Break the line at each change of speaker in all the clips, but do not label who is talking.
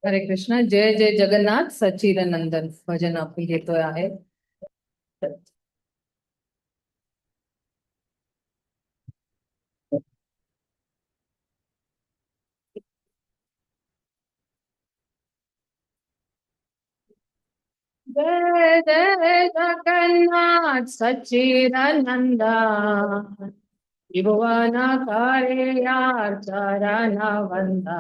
हरे कृष्ण. जय जय जगन्नाथ सच्चिदानंदन भजन आपण घेतोय आहे. जय जय जगन्नाथ सच्चिदानंद त्रिभुवन करे यार चरण वंदा.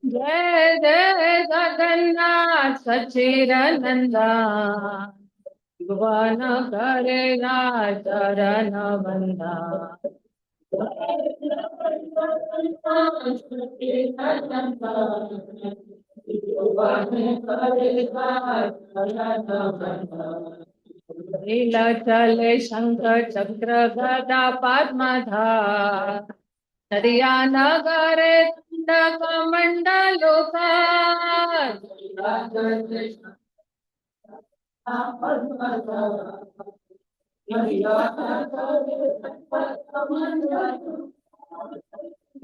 जय जय जगन्नाथ सच्चिदानंद भगवान करेगा चरण वंदा. लीला चले शंख चक्र गदा पद्मधार नदिया नगरे दंडक मंडलोकार.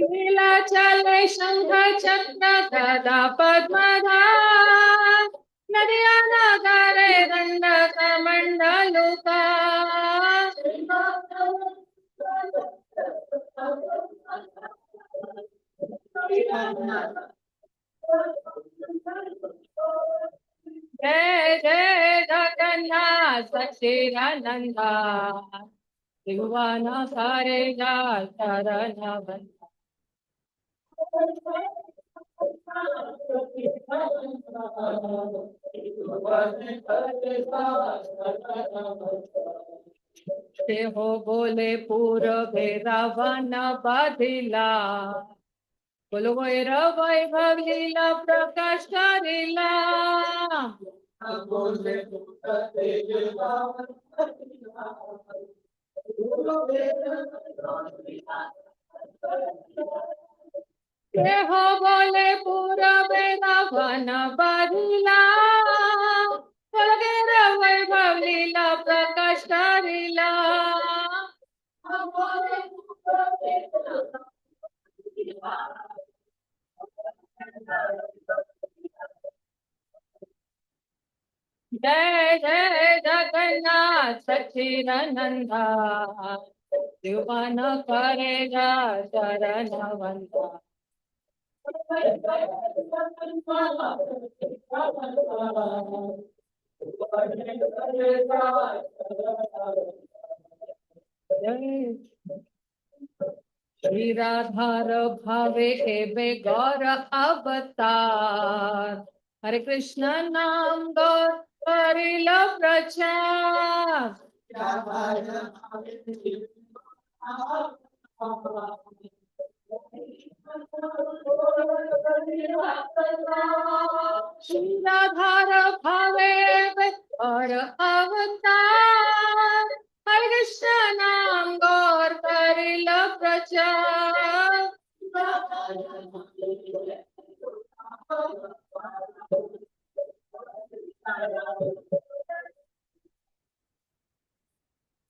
लीला चले शंख चक्र गदा पद्मधार नदिया नगरे दंडक मंडलोकार. जय जय जगन्नाथ सच्चिदानंदा त्रिभुवन करेगा चरण वंदा. ते हो बोले पूर्वे रावण बाधिला बोलो वैरव वैभव लीला प्रकाश करिला. ते हो बोले पूर्वे रावण बाधिला वगैरव वैभव लीला प्रकाश करिला. जय जय जगन्नाथ सच्चिदानंदा त्रिभुवन करेगा चरण वंदा. जय श्री राधार भावे एबे गौर अवतार हरे कृष्ण नाम गौर करिल प्रचार. श्री राधार भावे एबे गौर अवतार हरे कृष्ण नाम गौर करिल प्रचार.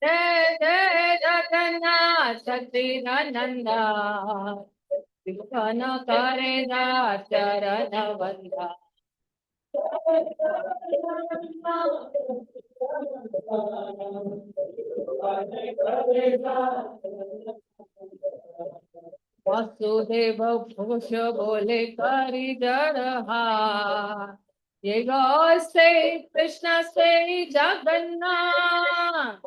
जय जय जगन्नाथ सच्चिदानंदा त्रिभुवन करेगा चरण वंदा. वासुदेव घोष बोले करी जड़हार ये गौ से कृष्ण से जगन्नाथ.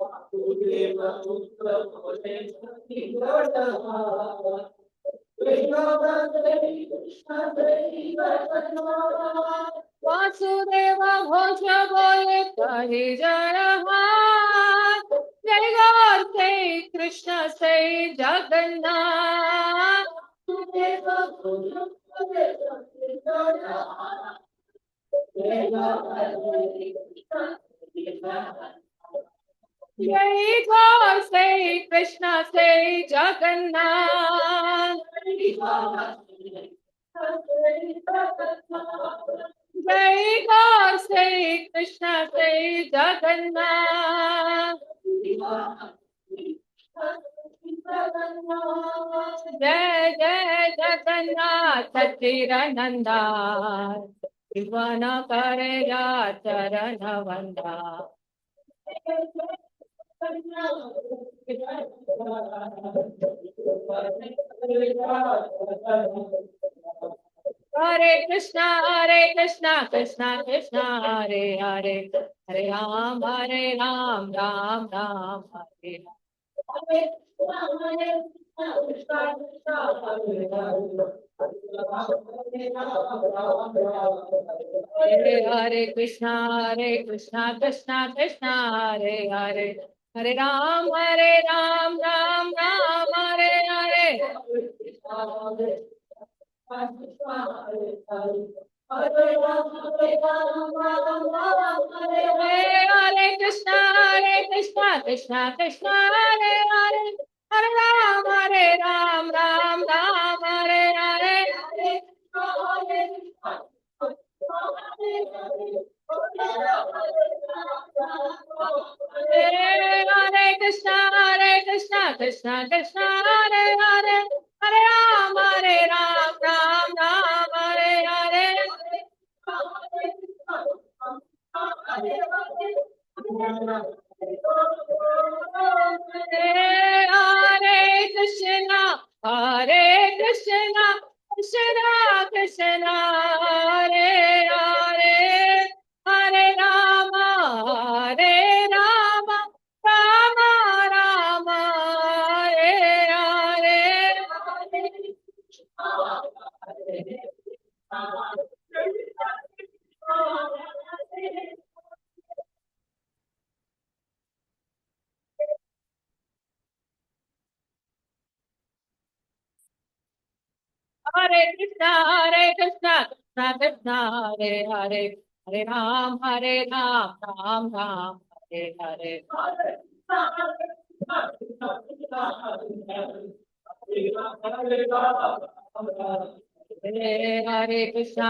वासुदेव घोष बोले करी जड़हार जय गौर से कृष्ण से जगन्नाथ. जय गौर से कृष्ण से जगन्नाथ. जय गौर से कृष्ण से सच्चिदानंदाय जीवन करेगा चरण वंदा। हरे कृष्णा कृष्णा कृष्णा हरे हरे, हरे राम राम राम हरे हरे हरे कृष्णा कृष्णा कृष्णा हरे हरे, हरे राम राम राम हरे हरे। हरे कृष्णा कृष्णा कृष्णा हरे हरे, हरे राम राम हरे हरे। हरे कृष्णा कृष्णा कृष्णा हरे हरे, हरे राम राम हरे हरे। हरे कृष्णा कृष्णा कृष्णा हरे हरे, हरे राम राम राम हरे हरे। हरे कृष्णा कृष्णा कृष्णा हरे हरे, हरे राम राम हरे हरे। हरे कृष्णा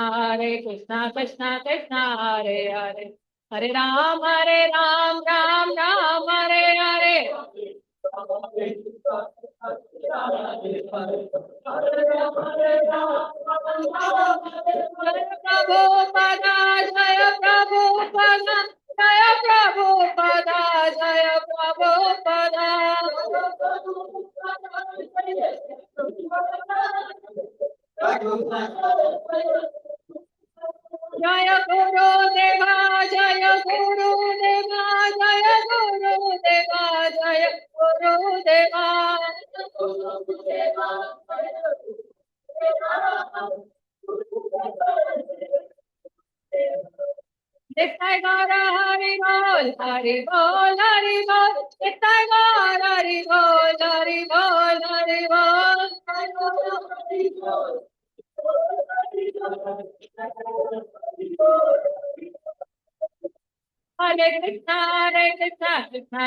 कृष्णा कृष्णा हरे हरे, हरे राम राम हरे हरे। जय प्रभु पदा जय प्रभु पदा, जय प्रभु पदा जय प्रभु पदा। जय गुरुदेवा जय गुरुदेवा जय गुरुदेवा जय गुरुदेवा। नित्य गौर हरि बोल हरि बोल हरि बोल, नित्य गौर हरि बोल हरि बोल हरि बोल। हरे कृष्णा कृष्णा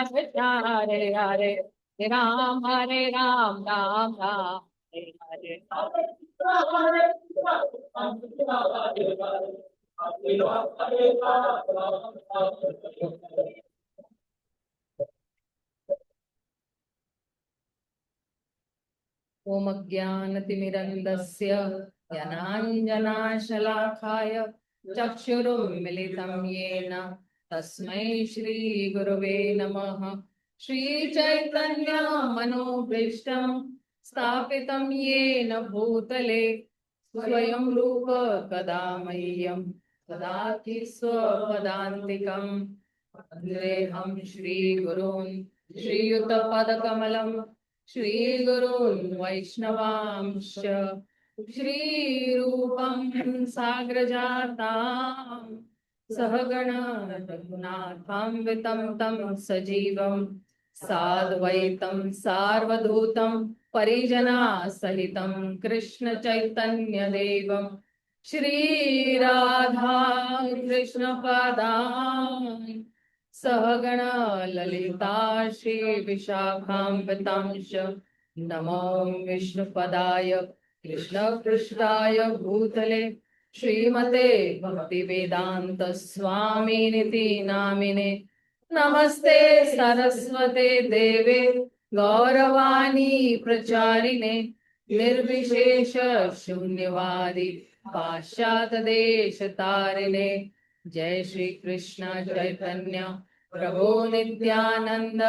हरे हरे, हरे राम राम हरे हरे। ओम ज्ञानतिमिरन्दस्य ज्ञानाञ्जनाशलाखाय चक्षुरुन्मिलितं येन तस्मै श्रीगुरवे नमः। श्रीचैतन्यमनोभीष्टं स्थापितं येन भूतले स्वयं रूप कदा मह्यं ददाति स्वपदान्तिकं। वन्देऽहं श्रीगुरून् श्रीयुतपदकमलं श्रीगुरून् वैष्णवांश्च श्रीरूपं साग्रजातां सहगण रघुनाथान्वितं तं सजीवं साद्वैतं सार्वभूतं परिजनासहितं कृष्ण चैतन्य देवं श्रीराधा कृष्ण पादान् सहगण ललिता श्री विशाखान्वितांश्च नमो विष्णुपदाय कृष्ण पृष्ठाय भूतले श्रीमते भक्तिवेदांत स्वामिनिति नामिने। नमस्ते सरस्वते देवे गौरवाणी प्रचारिणे निर्विशेष शून्यवादी पाश्चात देश तारिणे। जय श्री कृष्ण चैतन्य प्रभु नित्यानंद,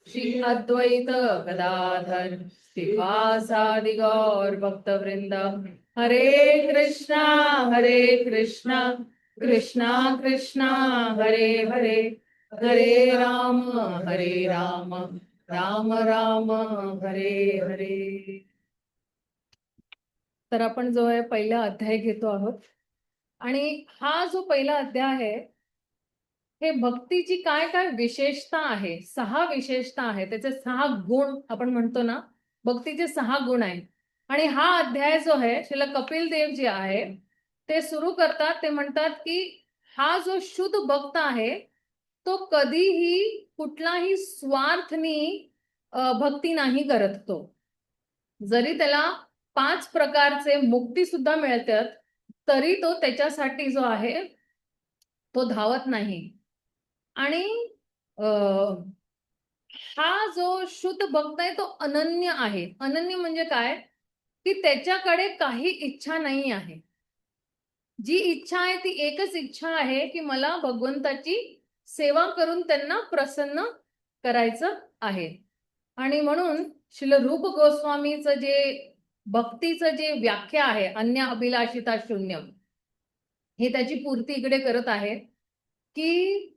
श्री अद्वैत गदाधर श्रीवासादि गौर भक्त वृंद। हरे कृष्णा कृष्णा कृष्णा हरे हरे, हरे राम राम राम हरे हरे। तर आपण जो आहे पहिला अध्याय घेतो आहोत, आणि हा जो पहिला अध्याय आहे हे भक्तीची काय काय विशेषता आहे, 6 विशेषता आहे, त्याचे 6 गुण आपण म्हणतो ना, भक्तीचे 6 गुण आहेत। आणि हा अध्याय जो आहे श्रील कपिल देव जी आहे ते सुरू करतात, ते म्हणतात की हा जो शुद्ध भक्त आहे तो कधीही कुठलाही स्वार्थनी भक्ती नाही करत। तो जरी त्याला 5 प्रकारचे मुक्ती सुद्धा मिळतात तरी तो त्याच्यासाठी जो आहे तो धावत नाही। आणि हा जो शुद्ध भक्त आहे तो अनन्य आहे। अनन्य म्हणजे काय की त्याच्याकडे काही इच्छा नाही आहे। जी इच्छा आहे ती एकच इच्छा आहे की मला भगवंताची सेवा करून त्यांना प्रसन्न करायचं आहे। आणि म्हणून श्रील रूप गोस्वामीचं जे भक्तीचं जे व्याख्या आहे अन्य अभिलाषिता शून्यम, हे त्याची पूर्ती इकडे करत आहे की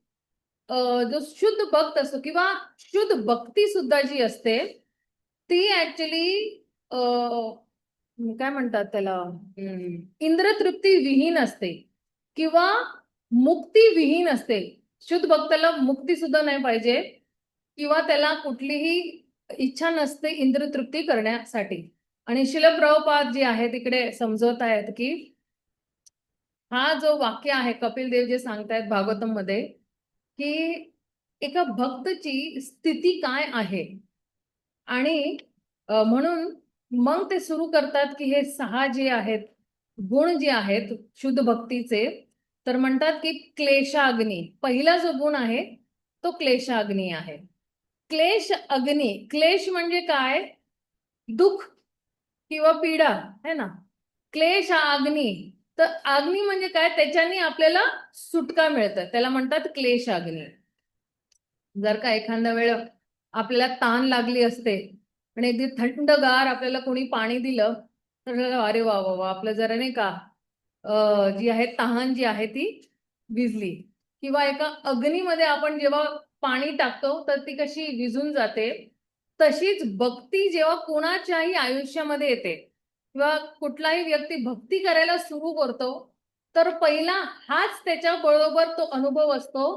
जो शुद्ध भक्त असतो किंवा शुद्ध भक्ती सुद्धा जी असते ती ऍक्च्युली काय म्हणतात त्याला, इंद्रतृप्ती विहीन असते किंवा मुक्ती विहीन असते। शुद्ध भक्ताला मुक्ती सुद्धा नाही पाहिजे किंवा त्याला कुठलीही इच्छा नसते इंद्रतृप्ती करण्यासाठी। आणि श्रील प्रभुपाद जे आहे तिकडे समजवत आहेत की हा जो वाक्य आहे कपिल देव जे सांगतायत भागवतम मध्ये की एका भक्तची स्थिती काय आहे। आणि म्हणून मग ते सुरू करतात की हे 6 जे आहेत गुण जे आहेत शुद्ध भक्तीचे, तर म्हणतात की क्लेशाग्नी, पहिला जो गुण आहे तो क्लेशाग्नी आहे। क्लेश अग्नी, क्लेश म्हणजे काय, दुःख किंवा पीडा है ना। क्लेश अग्नी, तर अग्नी म्हणजे काय, त्याच्याने आपल्याला सुटका मिळतं, त्याला म्हणतात क्लेश अग्नी। जर का एखाद्या वेळ आपल्याला ताण लागली असते आणि अगदी थंडगार आपल्याला कोणी पाणी दिलं तर अरे वा वा वा, आपलं जरा नाही का जी आहे तहान जी आहे ती विझली। किंवा एका अग्नीमध्ये आपण जेव्हा पाणी टाकतो तर ती कशी विझून जाते, तशीच भक्ती जेव्हा कोणाच्याही आयुष्यामध्ये येते किंवा कुठलाही व्यक्ती भक्ती करायला सुरू करतो तर पहिला हाच त्याच्या बरोबर तो अनुभव असतो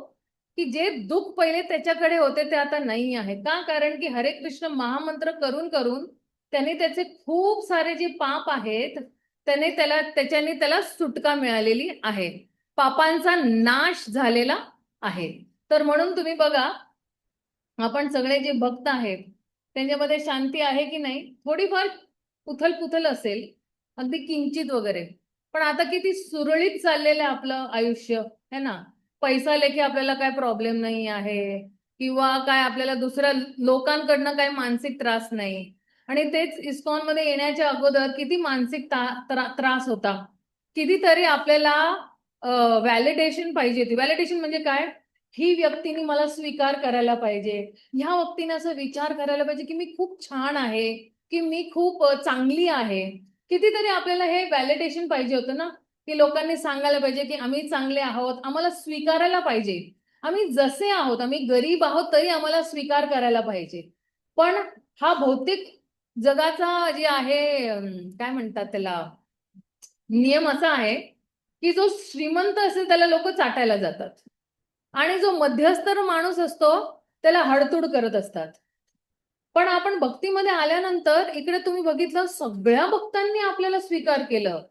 की जे दुःख पहिले त्याच्याकडे होते ते आता नाही आहे। का, कारण की हरे कृष्ण महामंत्र करून करून त्याने त्याचे खूप सारे जे पाप आहेत त्याच्याने त्याला सुटका मिळालेली आहे, पापांचा नाश झालेला आहे। तर म्हणून तुम्ही बघा आपण सगळे जे भक्त आहेत त्यांच्यामध्ये शांती आहे की नाही, थोडीफार उथल पुथल असेल अगदी किंचित वगैरे, पण आता किती सुरळीत चाललेलं आहे आपलं आयुष्य है ना। पैसा लेखे आपल्याला काय प्रॉब्लेम नाही आहे किंवा काय आपल्याला दुसऱ्या लोकांकडनं काय मानसिक त्रास नाही। आणि तेच इस्कॉन मध्ये येण्याच्या अगोदर किती मानसिक त्रास होता, कितीतरी आपल्याला व्हॅलिडेशन पाहिजे होती। व्हॅलिडेशन म्हणजे काय, ही व्यक्तीने मला स्वीकार करायला पाहिजे, ह्या व्यक्तीने असं विचार करायला पाहिजे की मी खूप छान आहे, की मी खूप चांगली आहे। कितीतरी आपल्याला हे व्हॅलिडेशन पाहिजे होतं ना, की लोकांनी सांगायला पाहिजे की आम्ही चांगले आहोत, आम्हाला स्वीकारायला पाहिजे, आम्ही जसे आहोत, आम्ही गरीब आहोत तरी आम्हाला स्वीकार करायला पाहिजे। पण हा भौतिक जगाचा जे आहे काय म्हणतात त्याला नियम असा आहे की जो श्रीमंत असेल त्याला लोक चाटायला जातात आणि जो मध्यस्तर माणूस असतो त्याला हडतूड करत असतात। पण आपण भक्तीमध्ये आल्यानंतर इकडे तुम्ही बघितलं सगळ्या भक्तांनी आपल्याला स्वीकार केलं।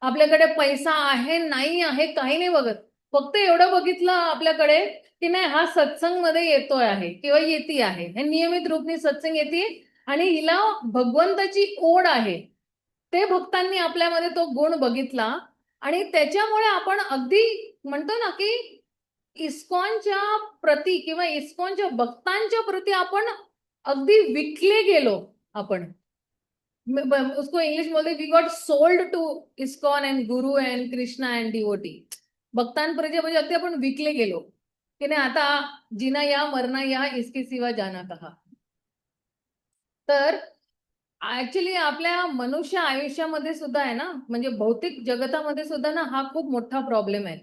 आपल्याकडे पैसा आहे नाही आहे काही नाही बघत, फक्त एवढं बघितलं आपल्याकडे की नाही हा सत्संग मध्ये येतोय आहे किंवा येती आहे, हे नियमित रूपने सत्संग येते आणि हिला भगवंताची ओढ आहे, ते भक्तांनी आपल्यामध्ये तो गुण बघितला। आणि त्याच्यामुळे आपण अगदी म्हणतो ना की इस्कॉनच्या प्रती किंवा इस्कॉनच्या भक्तांच्या प्रती आपण अगदी विकले गेलो आपण। उसको इंग्लिश बोलते we got sold to ISKCON and guru and Krishna and devotee. भक्तांपर्यंत म्हणजे अगदी आपण विकले गेलो की नाही, आता जिना या मरना या इसके सिवा जाना कहा. तर ऍक्च्युली आपल्या मनुष्य आयुष्यामध्ये सुद्धा आहे ना, म्हणजे भौतिक जगतामध्ये सुद्धा ना हा खूप मोठा प्रॉब्लेम आहे.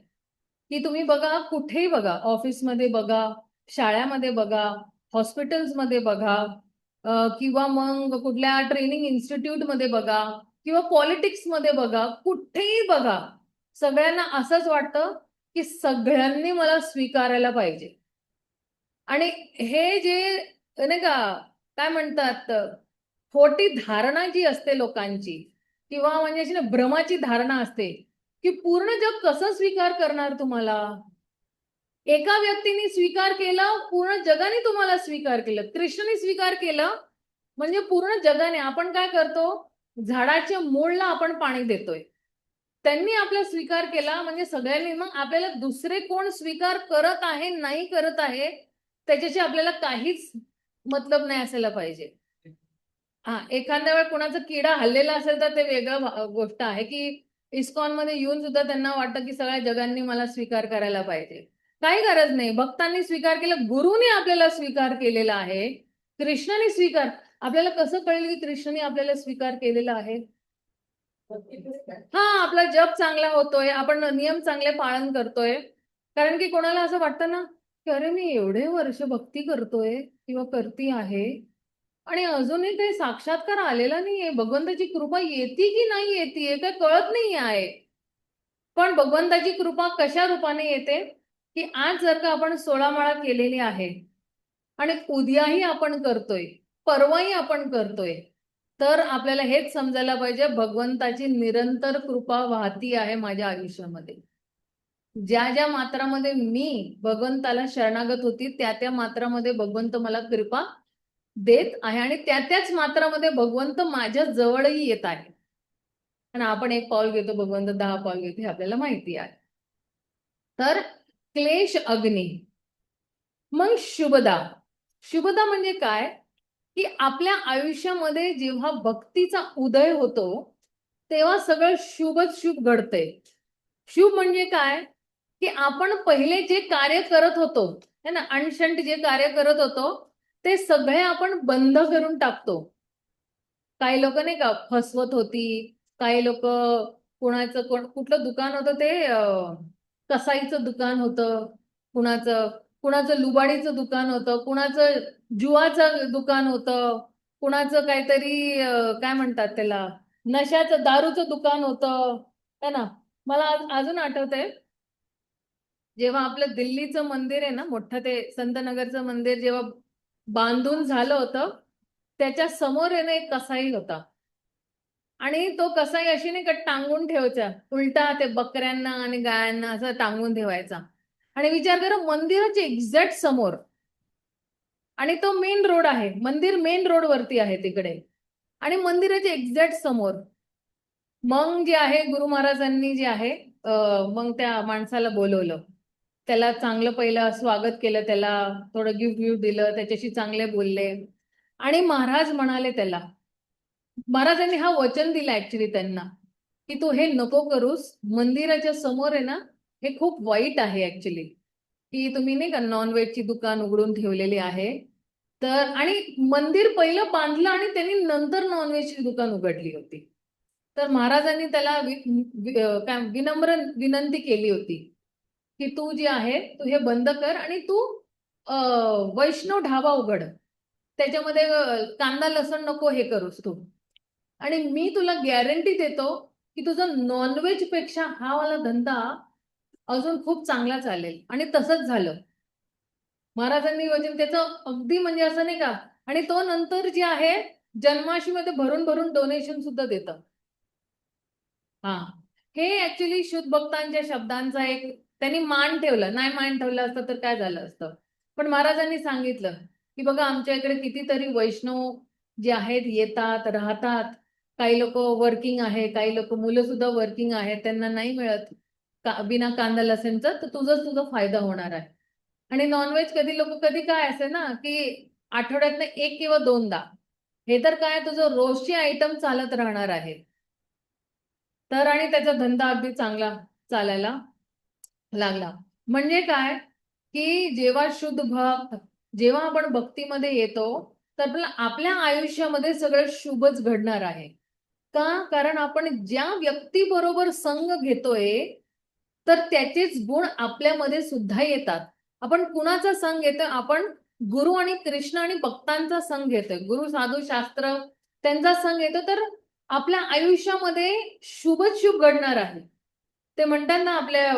की तुम्ही बघा, कुठेही बघा, ऑफिसमध्ये बघा, शाळेमध्ये बघा, हॉस्पिटल्समध्ये बघा, किंवा मग कुठल्या ट्रेनिंग इन्स्टिट्यूटमध्ये बघा, किंवा पॉलिटिक्समध्ये बघा, कुठेही बघा, सगळ्यांना असंच वाटतं की सगळ्यांनी मला स्वीकारायला पाहिजे. आणि हे जे नाही का, काय म्हणतात, खोटी धारणा जी असते लोकांची, किंवा म्हणजे अशी ना भ्रमाची धारणा असते की पूर्ण जग कसं स्वीकार करणार तुम्हाला. एका व्यक्तीने स्वीकार केला, पूर्ण जगाने तुम्हाला स्वीकार केलं. कृष्णाने स्वीकार केलं म्हणजे पूर्ण जगाने. आपण काय करतो, झाडाच्या मूळला आपण पाणी देतोय. त्यांनी आपला स्वीकार केला म्हणजे सगळ्यांनी. मग आपल्याला दुसरे कोण स्वीकार करत आहे नाही करत आहे त्याच्याशी आपल्याला काहीच मतलब नाही असायला पाहिजे. हा, एखाद्या वेळ कोणाचा किडा हल्लेला असेल तर ते वेगळं गोष्ट आहे की इस्कॉन मध्ये येऊन सुद्धा त्यांना वाटतं की सगळ्या जगांनी मला स्वीकार करायला पाहिजे. काही गरज नाही. भक्तांनी स्वीकार केलं, गुरुने आपल्याला स्वीकार केलेला आहे, कृष्णाने स्वीकार. आपल्याला कसं कळेल की कृष्णाने आपल्याला स्वीकार केलेला आहे? हा, आपला जप चांगला होतोय, आपण नियम चांगले पालन करतोय. कारण की कोणाला असं वाटतं ना की अरे मी एवढे वर्ष भक्ती करतोय किंवा करती आहे आणि अजूनही काही साक्षात्कार आलेला नाहीये, भगवंताची कृपा येते की नाही येते काय कळत नाही आहे. पण भगवंताची कृपा कशा रूपाने येते की आज जर का आपण 16 माळा केलेली आहे आणि उद्याही आपण करतोय, परवाही आपण करतोय, तर आपल्याला हेच समजायला पाहिजे भगवंताची निरंतर कृपा वाहती आहे माझ्या आयुष्यामध्ये. ज्या ज्या मात्रामध्ये मी भगवंताला शरणागत होती त्या त्या मात्रामध्ये भगवंत मला कृपा देत आहे आणि त्या त्याच मात्रामध्ये भगवंत माझ्या जवळही येत आहे. आणि आपण एक पाऊल घेतो, भगवंत 10 पाऊल घेतो, हे आपल्याला माहिती आहे. तर क्लेश अग्नी. मग शुभदा. शुभदा म्हणजे काय की आपल्या आयुष्यामध्ये जेव्हा भक्तीचा उदय होतो तेव्हा सगळं शुभच शुभ घडतंय. शुभ म्हणजे काय की आपण पहिले जे कार्य करत होतो है ना, अनशंत जे कार्य करत होतो ते सगळे आपण बंद करून टाकतो. काही लोक नाही का फसवत होती, काही लोक कुणाचं कुठलं दुकान होतं ते, कसाईचं दुकान होतं, कुणाचं कुणाचं लुबाडीचं दुकान होतं, कुणाचं जुवाचं दुकान होतं, कुणाचं काहीतरी काय म्हणतात त्याला, नशाचं दारूचं दुकान होतं है ना. मला अजून आठवतंय, जेव्हा आपलं दिल्लीचं मंदिर आहे ना मोठं, ते संतनगरचं मंदिर जेव्हा बांधून झालं होतं त्याच्या समोर आहे ना एक कसाई होता. आणि तो कसाई अशी नाही का टांगून ठेवायचा उलटा, ते बकऱ्यांना आणि गायांना असं टांगून ठेवायचा. आणि विचार करा, मंदिराच्या एक्झॅक्ट समोर. आणि तो मेन रोड आहे, मंदिर मेन रोड वरती आहे तिकडे, आणि मंदिराच्या एक्झॅक्ट समोर. मग जे आहे गुरु महाराजांनी जे आहे मग त्या माणसाला बोलवलं, त्याला चांगलं पहिलं स्वागत केलं, त्याला थोडं गिफ्ट गिफ्ट दिलं, त्याच्याशी चांगले बोलले. आणि महाराज म्हणाले त्याला, महाराजांनी हा वचन दिला ऍक्च्युली त्यांना की तू हे नको करूस, मंदिराच्या समोर आहे ना हे खूप वाईट आहे ऍक्च्युली, की तुम्ही नाही का नॉनव्हेजची दुकान उघडून ठेवलेली आहे. तर आणि मंदिर पहिलं बांधलं आणि त्यांनी नंतर नॉनव्हेजची दुकान उघडली होती. तर महाराजांनी त्याला काय विनम्र विनंती केली होती की तू जे आहे तू हे बंद कर आणि तू वैष्णव ढाबा उघड, त्याच्यामध्ये कांदा लसण नको हे करूस तू, आणि मी तुला गॅरंटी देतो की तुझा नॉनव्हेज पेक्षा हा वाला धंदा अजून खूप चांगला चालेल. आणि तसंच झालं. महाराजांनी वचन त्याचं अगदी म्हणजे असं नाही का, आणि तो नंतर जे आहे जन्माष्टमीमध्ये भरून भरून डोनेशन सुद्धा देतं. हा, हे ऍक्च्युली शुद्ध भक्तांच्या शब्दांचा एक त्यांनी मान ठेवलं. नाही मान ठेवलं असतं तर काय झालं असतं. पण महाराजांनी सांगितलं की बघा आमच्या इकडे कितीतरी वैष्णव जे आहेत येतात राहतात, काही लोक वर्किंग आहे, काही लोक मुलं सुद्धा वर्किंग आहेत, त्यांना नाही मिळत बिना कांदा लसणचं, तर तुझा फायदा होणार आहे. आणि नॉनव्हेज कधी लोक कधी काय असे ना की आठवड्यातनं 1 किंवा 2दा हे तर काय तुझं रोजची आयटम चालत राहणार आहे. तर आणि त्याचा धंदा अगदी चांगला चालायला लागला. म्हणजे काय की जेव्हा शुद्ध भक्त, जेव्हा आपण भक्तीमध्ये येतो, तर आपल्या आयुष्यामध्ये सगळं शुभच घडणार आहे. का? कारण आपण ज्या व्यक्तीबरोबर संग घेतोय, तर त्याचेच गुण आपल्यामध्ये सुद्धा येतात. आपण कुणाचा संग घेतोय? आपण गुरु आणि कृष्ण आणि भक्तांचा संग घेतोय. गुरु, साधू, शास्त्र त्यांचा संग घेतो, तर आपल्या आयुष्यामध्ये शुभच शुभ घडणार आहे. ते म्हणतात ना आपल्या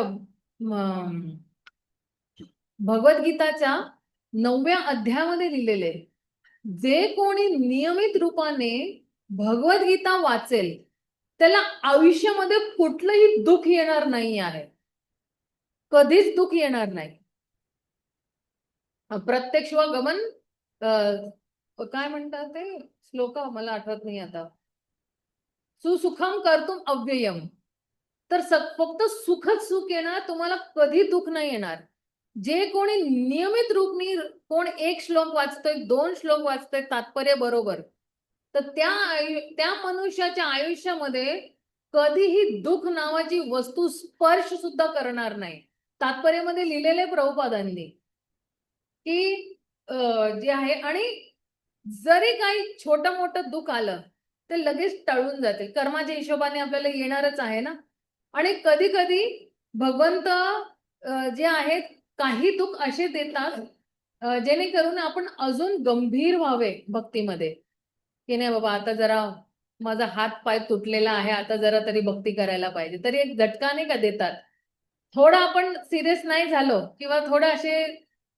भगवद्गीताच्या 9व्या अध्यायामध्ये लिहिलेले, जे कोणी नियमित रूपाने भगवद्गीता वाचेल, त्याला आयुष्यामध्ये कुठलंही दुःख येणार नाही आहे. कधीच दुःख येणार नाही. प्रत्यक्ष व गमन काय म्हणतात ते श्लोक मला आठवत नाही आता. सुसुखम कर्तुम अव्ययम. तर फक्त सुखच सुख येणार, तुम्हाला कधी दुःख नाही येणार. जे कोणी नियमित रूपनी कोण एक श्लोक वाचतोय, 2 श्लोक वाचतोय तात्पर्य बरोबर, तर त्या मनुष्याच्या आयुष्यामध्ये कधीही दुःख नावाची वस्तू स्पर्श सुद्धा करणार नाही. तात्पर्यामध्ये लिहिलेले प्रभुपादांनी की जे आहे, आणि जरी काही छोटं मोठं दुःख आलं ते लगेच टळून जाते. कर्माच्या हिशोबाने आपल्याला येणारच आहे ना. आणि कधी कधी भगवंत जे आहेत काही दुःख असे देतात जेणेकरून आपण अजून गंभीर व्हावे भक्तीमध्ये, की नाही बाबा आता जरा माझा हात पाय तुटलेला आहे, आता जरा तरी भक्ती करायला पाहिजे, तरी एक झटका नाही का देतात. थोडं आपण सिरियस नाही झालो किंवा थोडं असे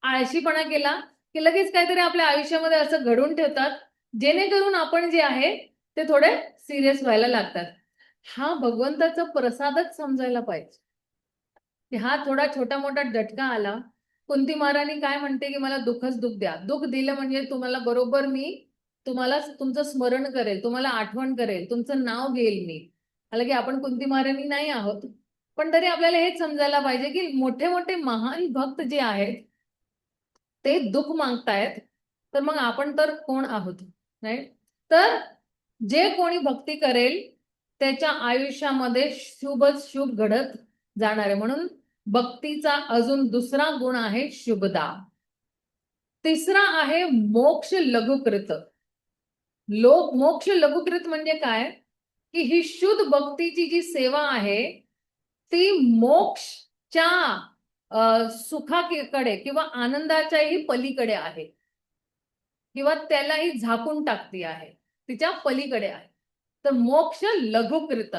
आळशीपणा केला की लगेच काहीतरी आपल्या आयुष्यामध्ये असं घडून ठेवतात, जेणेकरून आपण जे आहे ते थोडे सिरियस व्हायला लागतात. हा भगवंताचा प्रसादच समजायला पाहिजे की हा थोडा छोटा मोठा झटका आला. कुंती महाराणी काय म्हणते की मला दुःखच दुःख द्या, दुःख दिलं म्हणजे तुम्हाला बरोबर मी तुम्हाला तुमचं स्मरण करेल, तुम्हाला आठवण करेल, तुमचं नाव घेईल मी. అలాగే आपण कुंती महाराणी नाही आहोत, पण तरी आपल्याला हेच समजायला पाहिजे की मोठे मोठे महान भक्त जे आहेत ते दुःख मागतायत, तर मग आपण तर कोण आहोत, नाही? तर जे कोणी भक्ती करेल त्याच्या आयुष्यामध्ये शुभच शुभ घडत जाणार आहे. म्हणून भक्तीचा अजून दुसरा गुण आहे शुभदा. तिसरा आहे मोक्ष लघुकृत. मोक्ष लघुकृत म्हणजे काय की ही शुद्ध भक्तीची जी सेवा आहे ती मोक्षच्या सुखाकडे किंवा आनंदाच्याही पलीकडे आहे, किंवा त्यालाही झाकून टाकती आहे, तिच्या पलीकडे आहे. तर मोक्ष लघुकृत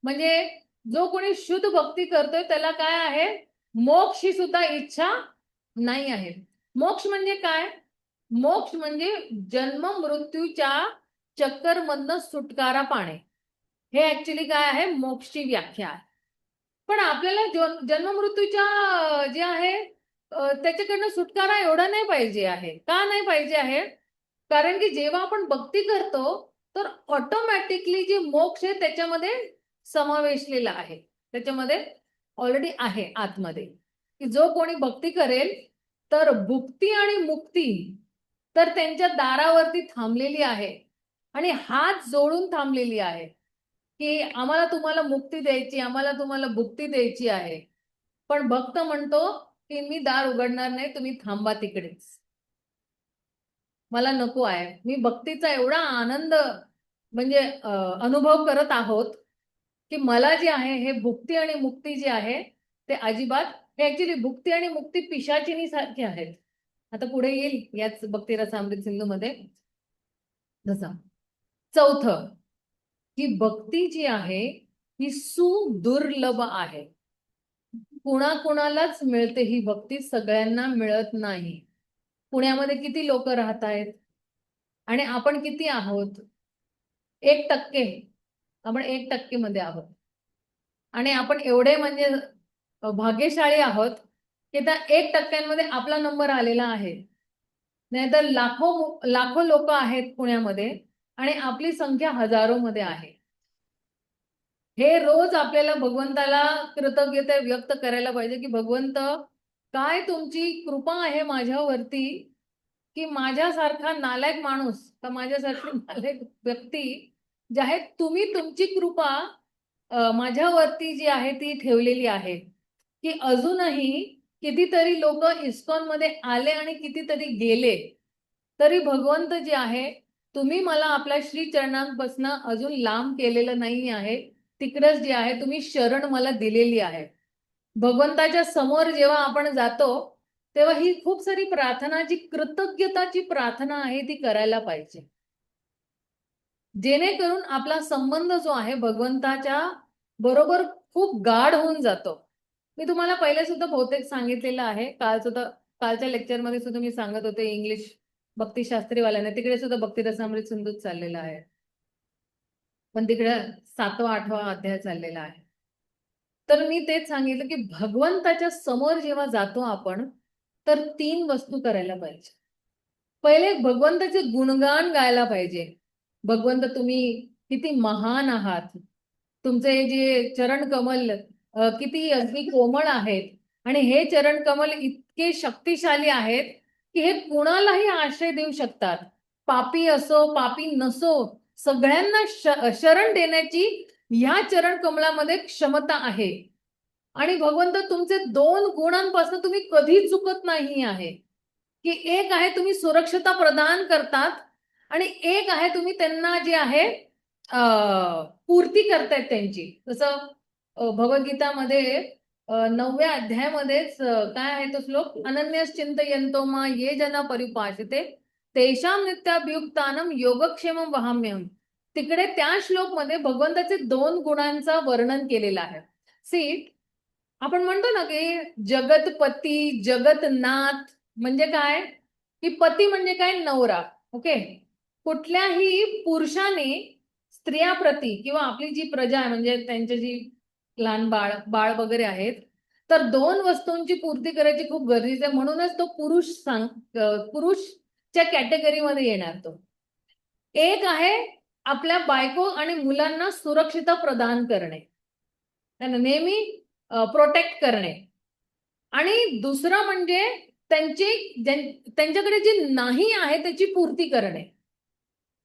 म्हणजे जो कोणी शुद्ध भक्ती करतोय त्याला काय आहे, मोक्षी सुद्धा इच्छा नाही आहे. मोक्ष म्हणजे काय? मोक्ष म्हणजे जन्म मृत्यूच्या चक्कर मधनं सुटकारा पाणे, हे ऍक्च्युली काय आहे, मोक्षची व्याख्या आहे. पण आपल्याला जन्म मृत्यूच्या जे आहे त्याच्याकडनं सुटकारा एवढा नाही पाहिजे आहे. का नाही पाहिजे आहे? कारण की जेव्हा आपण भक्ती करतो तर ऑटोमॅटिकली जे मोक्ष आहे त्याच्यामध्ये समावेशलेला आहे, त्याच्यामध्ये ऑलरेडी आहे आतमध्ये, की जो कोणी भक्ती करेल तर भुक्ती आणि मुक्ती तर त्यांच्या दारावरती थांबलेली आहे आणि हात जोडून थांबलेली आहे की आम्हाला तुम्हाला मुक्ती द्यायची, आम्हाला तुम्हाला भुक्ती द्यायची आहे. पण भक्त म्हणतो की मी दार उघडणार नाही, तुम्ही थांबा तिकडेच, मला नको आहे. मी भक्तीचा एवढा आनंद म्हणजे अनुभव करत आहोत की मला जे आहे हे भुक्ती आणि मुक्ती जे आहे ते अजिबात, हे ऍक्च्युली भुक्ती आणि मुक्ती पिशाचिनी सारखे आहेत. आता पुढे येईल याच भक्ती रसामृत सिंधू मध्ये. जसा चौथं की भक्ती जी आहे ही सुदुर्लभ आहे. कुणाकुणालाच मिळते ही भक्ती, सगळ्यांना मिळत नाही. पुण्यामध्ये किती लोक राहत आहेत आणि आपण किती आहोत? 1% आपण 1% मध्ये आहोत. आणि आपण एवढे म्हणजे भाग्यशाळी आहोत की त्या 1%मध्ये आपला नंबर आलेला आहे. नाहीतर लाखो लाखो लोक आहेत पुण्यामध्ये आणि आपली संख्या हजारो मध्ये आहे. हे रोज आपल्याला भगवंताला कृतज्ञता व्यक्त करायला पाहिजे की भगवंत काय तुमची कृपा आहे माझ्यावरती की माझ्यासारखा नालायक माणूस का माझ्यासारखी नालायक व्यक्ती जे आहे, तुम्ही तुमची कृपा माझ्यावरती जी आहे ती ठेवलेली आहे, की अजूनही कितीतरी लोक इस्कॉन मध्ये आले आणि कितीतरी गेले, तरी भगवंत जे आहे, तुम्ही मला आपल्या श्री चरणांपासून अजून लांब केलेलं नाही आहे. तिकडच जे आहे तुम्ही शरण मला दिलेली आहे. भगवंताच्या समोर जेव्हा आपण जातो, तेव्हा ही खूप सारी प्रार्थना, जी कृतज्ञताची प्रार्थना आहे, ती करायला पाहिजे, जेणेकरून आपला संबंध जो आहे भगवंताच्या बरोबर खूप गाढ होऊन जातो. मी तुम्हाला पहिले सुद्धा बहुतेक सांगितलेलं आहे, काल सुद्धा, कालच्या लेक्चरमध्ये सुद्धा मी सांगत होते, इंग्लिश भक्तिशास्त्रीवाल्याने तिकडे सुद्धा भक्ती रसामृत सिंधूच चाललेला आहे, पण तिकडे 7वा-8वा अध्याय चाललेला आहे. तर मी तेच सांगितलं की भगवंताच्या समोर जेव्हा जातो आपण, तर 3 वस्तू करायला पाहिजे. पहिले भगवंताचे गुणगान गायला पाहिजे. भगवंत तुम्ही किती महान आहात. तुमचे जे चरण कमल किती अगदी कोमळ आहेत आणि हे चरण कमल इतके शक्तिशाली आहेत की हे कुणालाही आश्रय देऊ शकतात. पापी असो, पापी नसो, सगळ्यांना शरण देण्याची ह्या चरण कमलामध्ये क्षमता आहे. आणि भगवंत तुमचे 2 गुणांपासून तुम्ही कधी चुकत नाही आहे, की एक आहे तुम्ही सुरक्षता प्रदान करतात आणि एक आहे तुम्ही त्यांना जे आहे पूर्ती करतायत त्यांची. जसं भगवद्गीतामध्ये 9व्या अध्यायामध्येच काय आहे तो श्लोक, अनन्यस चिंतयन्तो मा ये जना परिपाषते तेषां नित्याभियुक्तानम योगक्षेमम वहाम्यहम. तिकडे त्या श्लोकमध्ये भगवंताचे 2 गुणांचा वर्णन केलेलं आहे. सी, आपण म्हणतो ना की जगतपती, जगतनाथ म्हणजे काय, की पती म्हणजे काय, नवरा. ओके, कुठल्याही पुरुषाने स्त्रियाप्रती किंवा आपली जी प्रजा आहे, म्हणजे त्यांची जी लहान बाळ बाळ वगैरे आहेत, तर 2 वस्तूंची पूर्ती करायची खूप गरजेची आहे. म्हणूनच तो पुरुषच्या कॅटेगरीमध्ये येणार. तो एक आहे आपल्या बायको आणि मुलांना सुरक्षितता प्रदान करणे, त्यांना नेहमी प्रोटेक्ट करणे, आणि दुसरं म्हणजे त्यांच्याकडे जे नाही आहे त्याची पूर्ती करणे.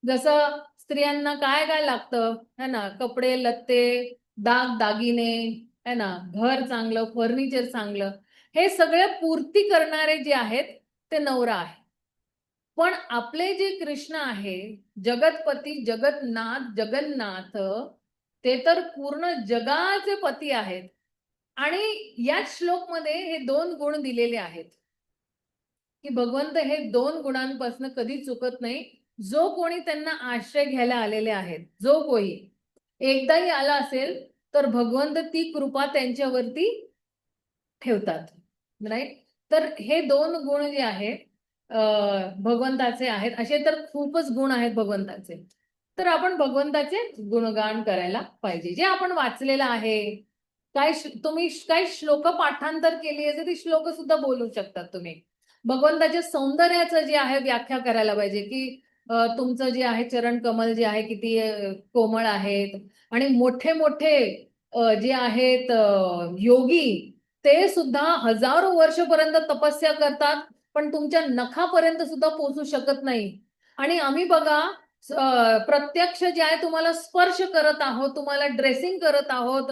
जसं स्त्रियांना काय काय लागतं है ना, कपडे लत्ते, दाग दागिने, है ना, घर चांगलं, फर्निचर चांगलं, हे सगळे पूर्ती करणारे जे आहेत ते नवरा आहे. पण आपले जे कृष्ण आहे, जगतपती, जगन्नाथ, जगन्नाथ, ते तर पूर्ण जगाचे पती आहेत. आणि याच श्लोकमध्ये हे 2 गुण दिलेले आहेत, की भगवंत हे 2 गुणांपासून कधी चुकत नाही. जो कोणी त्यांना आश्रय घ्यायला आलेले आहेत, जो कोणी एकदाही आला असेल, तर भगवंत ती कृपा त्यांच्यावरती ठेवतात. राईट. तर हे 2 गुण जे आहेत भगवंताचे आहेत. असे तर खूपच गुण आहेत भगवंताचे. तर आपण भगवंताचे गुणगान करायला पाहिजे, जे आपण वाचलेलं आहे. तुम्ही काही श्लोक पाठांतर केली आहे, ती श्लोक सुद्धा बोलू शकतात तुम्ही. भगवंताच्या सौंदर्याचं जे आहे व्याख्या करायला पाहिजे, की तुमचं जे आहे चरण कमल जे आहे किती कोमळ आहेत, आणि मोठे मोठे जे आहेत योगी, ते सुद्धा हजारो वर्षपर्यंत तपस्या करतात, पण तुमच्या नखापर्यंत सुद्धा पोहोचू शकत नाही. आणि आम्ही बघा प्रत्यक्ष जे आहे तुम्हाला स्पर्श करत आहोत, तुम्हाला ड्रेसिंग करत आहोत,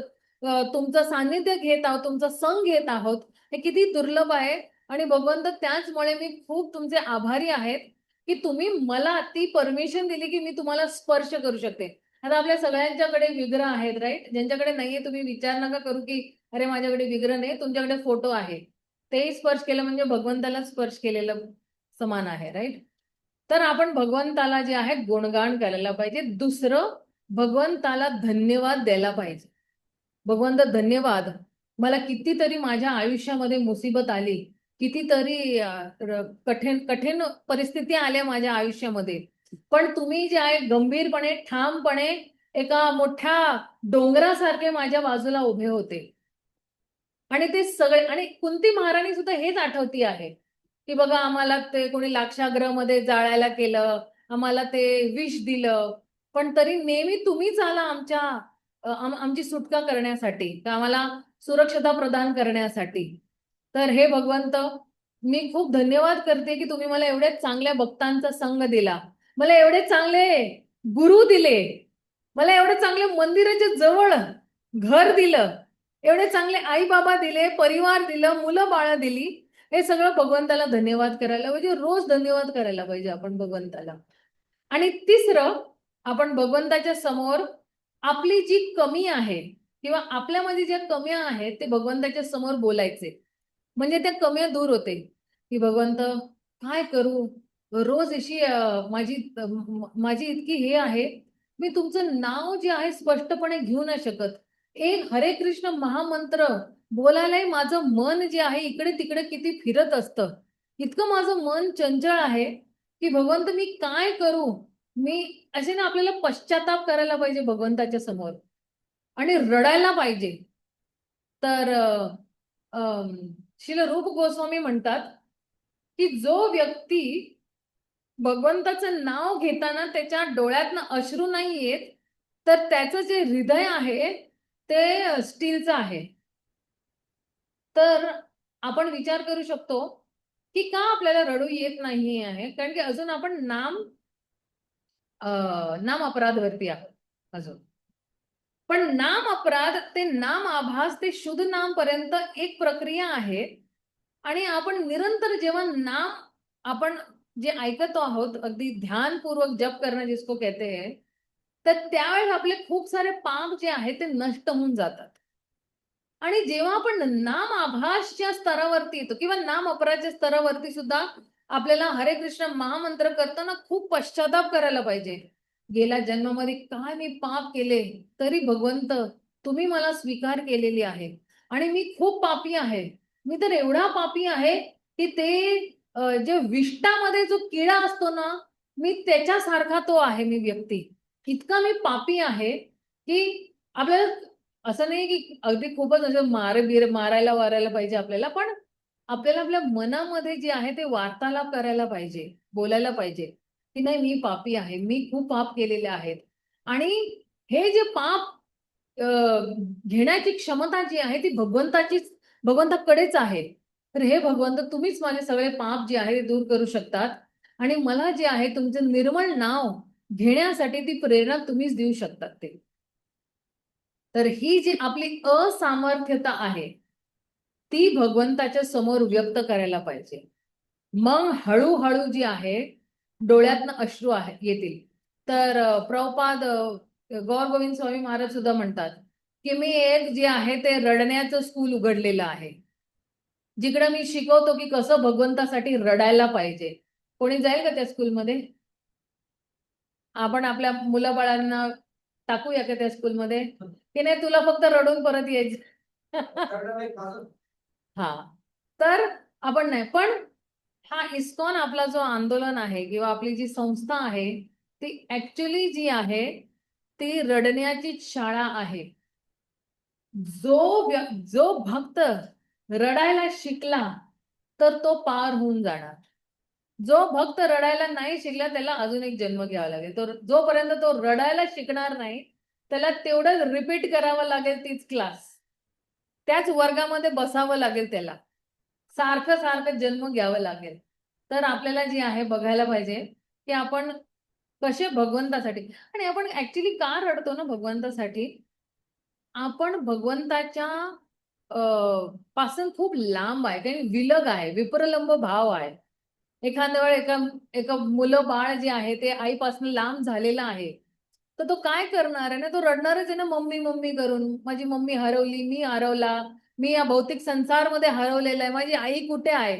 तुमचं सानिध्य घेत आहोत, तुमचा संग घेत आहोत. हे किती दुर्लभ आहे. आणि भगवंत त्याचमुळे मी खूप तुमचे आभारी आहेत, की तुम्ही मला ती परमिशन दिली की मी तुम्हाला स्पर्श करू शकते. आता आपल्या सगळ्यांच्याकडे विग्रह आहेत, राईट. ज्यांच्याकडे नाहीये तुम्ही विचार नका करू की अरे माझ्याकडे विग्रह नाही, तुमच्याकडे फोटो आहे. तेही स्पर्श केलं म्हणजे भगवंताला स्पर्श केलेलं समान आहे, राईट. तर आपण भगवंताला जे आहे गुणगान करायला पाहिजे. दुसरं, भगवंताला धन्यवाद द्यायला पाहिजे. भगवंत धन्यवाद, मला कितीतरी माझ्या आयुष्यामध्ये मुसीबत आली, कितीतरी कठीण कठीण परिस्थिती आल्या माझ्या आयुष्यामध्ये, पण तुम्ही जे आहे गंभीरपणे, ठामपणे एका मोठ्या डोंगरासारखे माझ्या बाजूला उभे होते. आणि ते सगळे, आणि कुंती महाराणी सुद्धा हेच आठवती आहे, की बघा आम्हाला ते कोणी लाक्षागृहामध्ये जाळायला केलं, आम्हाला ते विष दिलं, पण तरी नेहमी तुम्हीच आला आमची सुटका करण्यासाठी, आम्हाला सुरक्षता प्रदान करण्यासाठी. तर हे भगवंत, मी खूप धन्यवाद करते की तुम्ही मला एवढ्या चांगल्या भक्तांचा संघ दिला, मला एवढे चांगले गुरु दिले, मला एवढे चांगले मंदिराच्या जवळ घर दिलं, एवढे चांगले आई बाबा दिले, परिवार दिलं, मुलं बाळं दिली. हे सगळं भगवंताला धन्यवाद करायला पाहिजे, रोज धन्यवाद करायला पाहिजे आपण भगवंताला. आणि तिसरं, आपण भगवंताच्या समोर आपली जी कमी आहे किंवा आपल्यामध्ये ज्या कमी आहेत ते भगवंताच्या समोर बोलायचे, म्हणजे त्या कमी दूर होते की भगवंत काय करू, रोज अशी माझी इतकी हे आहे, मी तुमचं नाव जे आहे स्पष्टपणे घेऊ नाही शकत, एक हरे कृष्ण महामंत्र बोलायलाही माझं मन जे आहे इकडे तिकडे किती फिरत असतं, इतकं माझं मन चंचल आहे की भगवंत मी काय करू. मी असे ना, आपल्याला पश्चाताप करायला पाहिजे भगवंताच्या समोर आणि रडायला पाहिजे. तर श्रील रूप गोस्वामी म्हणतात की जो व्यक्ती भगवंताचं नाव घेताना त्याच्या डोळ्यातनं अश्रू नाही येत, तर त्याचं जे हृदय आहे ते स्टीलचं आहे. तर आपण विचार करू शकतो की का आपल्याला रडू येत नाही आहे, कारण की अजून आपण नाम अपराधवरती आहोत अजून. पण नाम अपराध ते नाम आभास ते शुद्ध नाम पर्यंत एक प्रक्रिया आहे. आणि आपण निरंतर जेव्हा नाम आपण जे ऐकतो आहोत, अगदी ध्यानपूर्वक जप करणं जिसको कहते हैं, तर त्यावेळेस आपले खूप सारे पाप जे आहेत ते नष्ट होऊन जातात. आणि जेव्हा आपण नाम आभासच्या स्तरावरती येतो किंवा नाम अपराधच्या स्तरावरती सुद्धा आपल्याला हरे कृष्ण महामंत्र करताना खूप पश्चाताप करायला पाहिजे. गेल्या जन्मामध्ये काय मी पाप केले, तरी भगवंत तुम्ही मला स्वीकार केलेली आहे आणि मी खूप पापी आहे. मी तर एवढा पापी आहे की ते जे विष्टामध्ये जो किडा असतो ना, मी त्याच्यासारखा तो आहे मी व्यक्ती. इतका मी पापी आहे की आपल्याला असं नाही की अगदी खूपच असं मारायला वारायला पाहिजे आपल्याला, पण आपल्याला आपल्या मनामध्ये जे आहे ते वार्तालाप करायला पाहिजे, बोलायला पाहिजे की नाही, मी पापी आहे, मी खूप पाप केलेले आहेत. आणि हे जे पाप घेण्याची क्षमता जी आहे ती भगवंताकडेच आहे. तर हे भगवंत तुम्हीच माझे सगळे पाप जे आहे ते दूर करू शकतात आणि मला जे आहे तुमचं निर्मळ नाव घेण्यासाठी ती प्रेरणा तुम्हीच देऊ शकतात ते. तर ही जी आपली असामर्थ्यता आहे ती भगवंताच्या समोर व्यक्त करायला पाहिजे. मग हळूहळू जी आहे डोळ्यातनं अश्रू आहे येतील. तर प्रभुपाद गौर गोविंद स्वामी महाराज सुद्धा म्हणतात की मी एक जे आहे ते रडण्याचं स्कूल उघडलेलं आहे, जिकडे मी शिकवतो की कसं भगवंतासाठी रडायला पाहिजे. कोणी जाईल का त्या स्कूलमध्ये? आपण आपल्या मुलाबाळांना टाकूया का त्या स्कूलमध्ये की नाही, तुला फक्त रडून परत यायचं? हा, तर आपण नाही, पण हा इस्कॉन आपला जो आंदोलन आहे किंवा आपली जी संस्था आहे ती ऍक्च्युली जी आहे ती रडण्याची शाळा आहे. जो भक्त रडायला शिकला तर तो पार होऊन जाणार. जो भक्त रडायला नाही शिकला त्याला अजून एक जन्म घ्यावा लागेल. तो जोपर्यंत तो रडायला शिकणार नाही त्याला तेवढंच रिपीट करावं लागेल, तीच क्लास, त्याच वर्गामध्ये बसावं लागेल, त्याला सारखं सारखं जन्म घ्यावं लागेल. तर आपल्याला जे आहे बघायला पाहिजे की आपण कसे भगवंतासाठी, आणि आपण ऍक्च्युली का रडतो ना भगवंतासाठी, आपण भगवंताच्या पासून खूप लांब आहे, काही विलग आहे, विप्रलंब भाव आहे. एखाद्या वेळ एका एका मुलं बाळ जे आहे ते आईपासून लांब झालेलं आहे, तर तो काय करणार आहे ना, तो रडणारच आहे ना, मम्मी मम्मी करून. माझी मम्मी हरवली, मी हरवला, मी या भौतिक संसारमध्ये हरवलेला आहे, माझी आई कुठे आहे.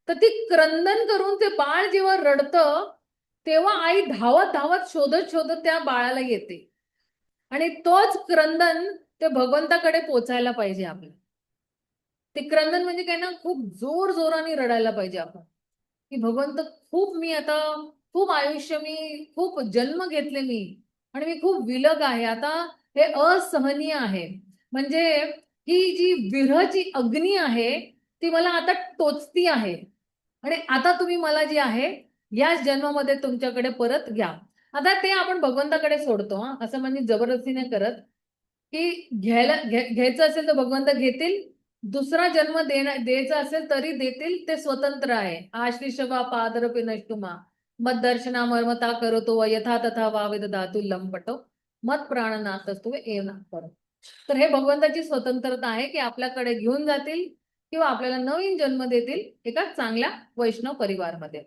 तर ती क्रंदन करून ते बाळ जेव्हा रडतं तेव्हा आई धावत धावत शोधत शोधत त्या बाळाला येते आणि तोच क्रंदन ते भगवंताकडे पोचायला पाहिजे आपलं. ते क्रंदन म्हणजे काय ना, खूप जोर जोराने रडायला पाहिजे आपण की भगवंत खूप मी आता खूप आयुष्य मी खूप जन्म घेतले मी आणि मी खूप विलग आहे आता, हे असहनीय आहे. म्हणजे ही जी विरहची अग्नी आहे ती मला आता टोचती आहे आणि आता तुम्ही मला जी आहे याच जन्मामध्ये तुमच्याकडे परत घ्या. आता ते आपण भगवंताकडे सोडतो, असं म्हणजे जबरदस्ती नाही करत की घ्यायचं असेल तर भगवंत घेतील दुसरा जन्म द्यायचा असेल तरी देतील, ते स्वतंत्र आहे. आश्लिषवा पादरपि नष्टुमा मत दर्शना मर्मता करतो यथा तथा वावेद धातू लंपटो मत प्राणनाथस्तु एव करो. तर हे भगवंताची स्वतंत्रता आहे की आपल्याकडे घेऊन जातील किंवा आपल्याला नवीन जन्म देतील एका चांगल्या वैष्णव परिवारमध्ये.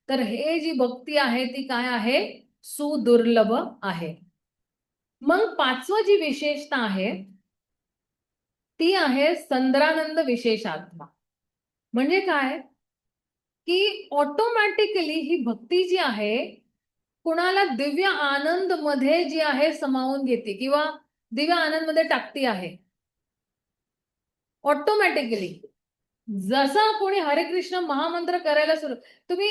तर हे जी भक्ती आहे ती काय आहे, सुदुर्लभ आहे. मग पाचवं जी विशेषता आहे ती आहे संद्रानंद विशेषात्मा. म्हणजे काय की ऑटोमॅटिकली ही भक्ती जी आहे कुणाला दिव्य आनंद मध्ये जी आहे समावून घेते किंवा दिव्य आनंद मध्ये टाकती आहे ऑटोमॅटिकली. जसं कोणी हरे कृष्ण महामंत्र करायला सुरू, तुम्ही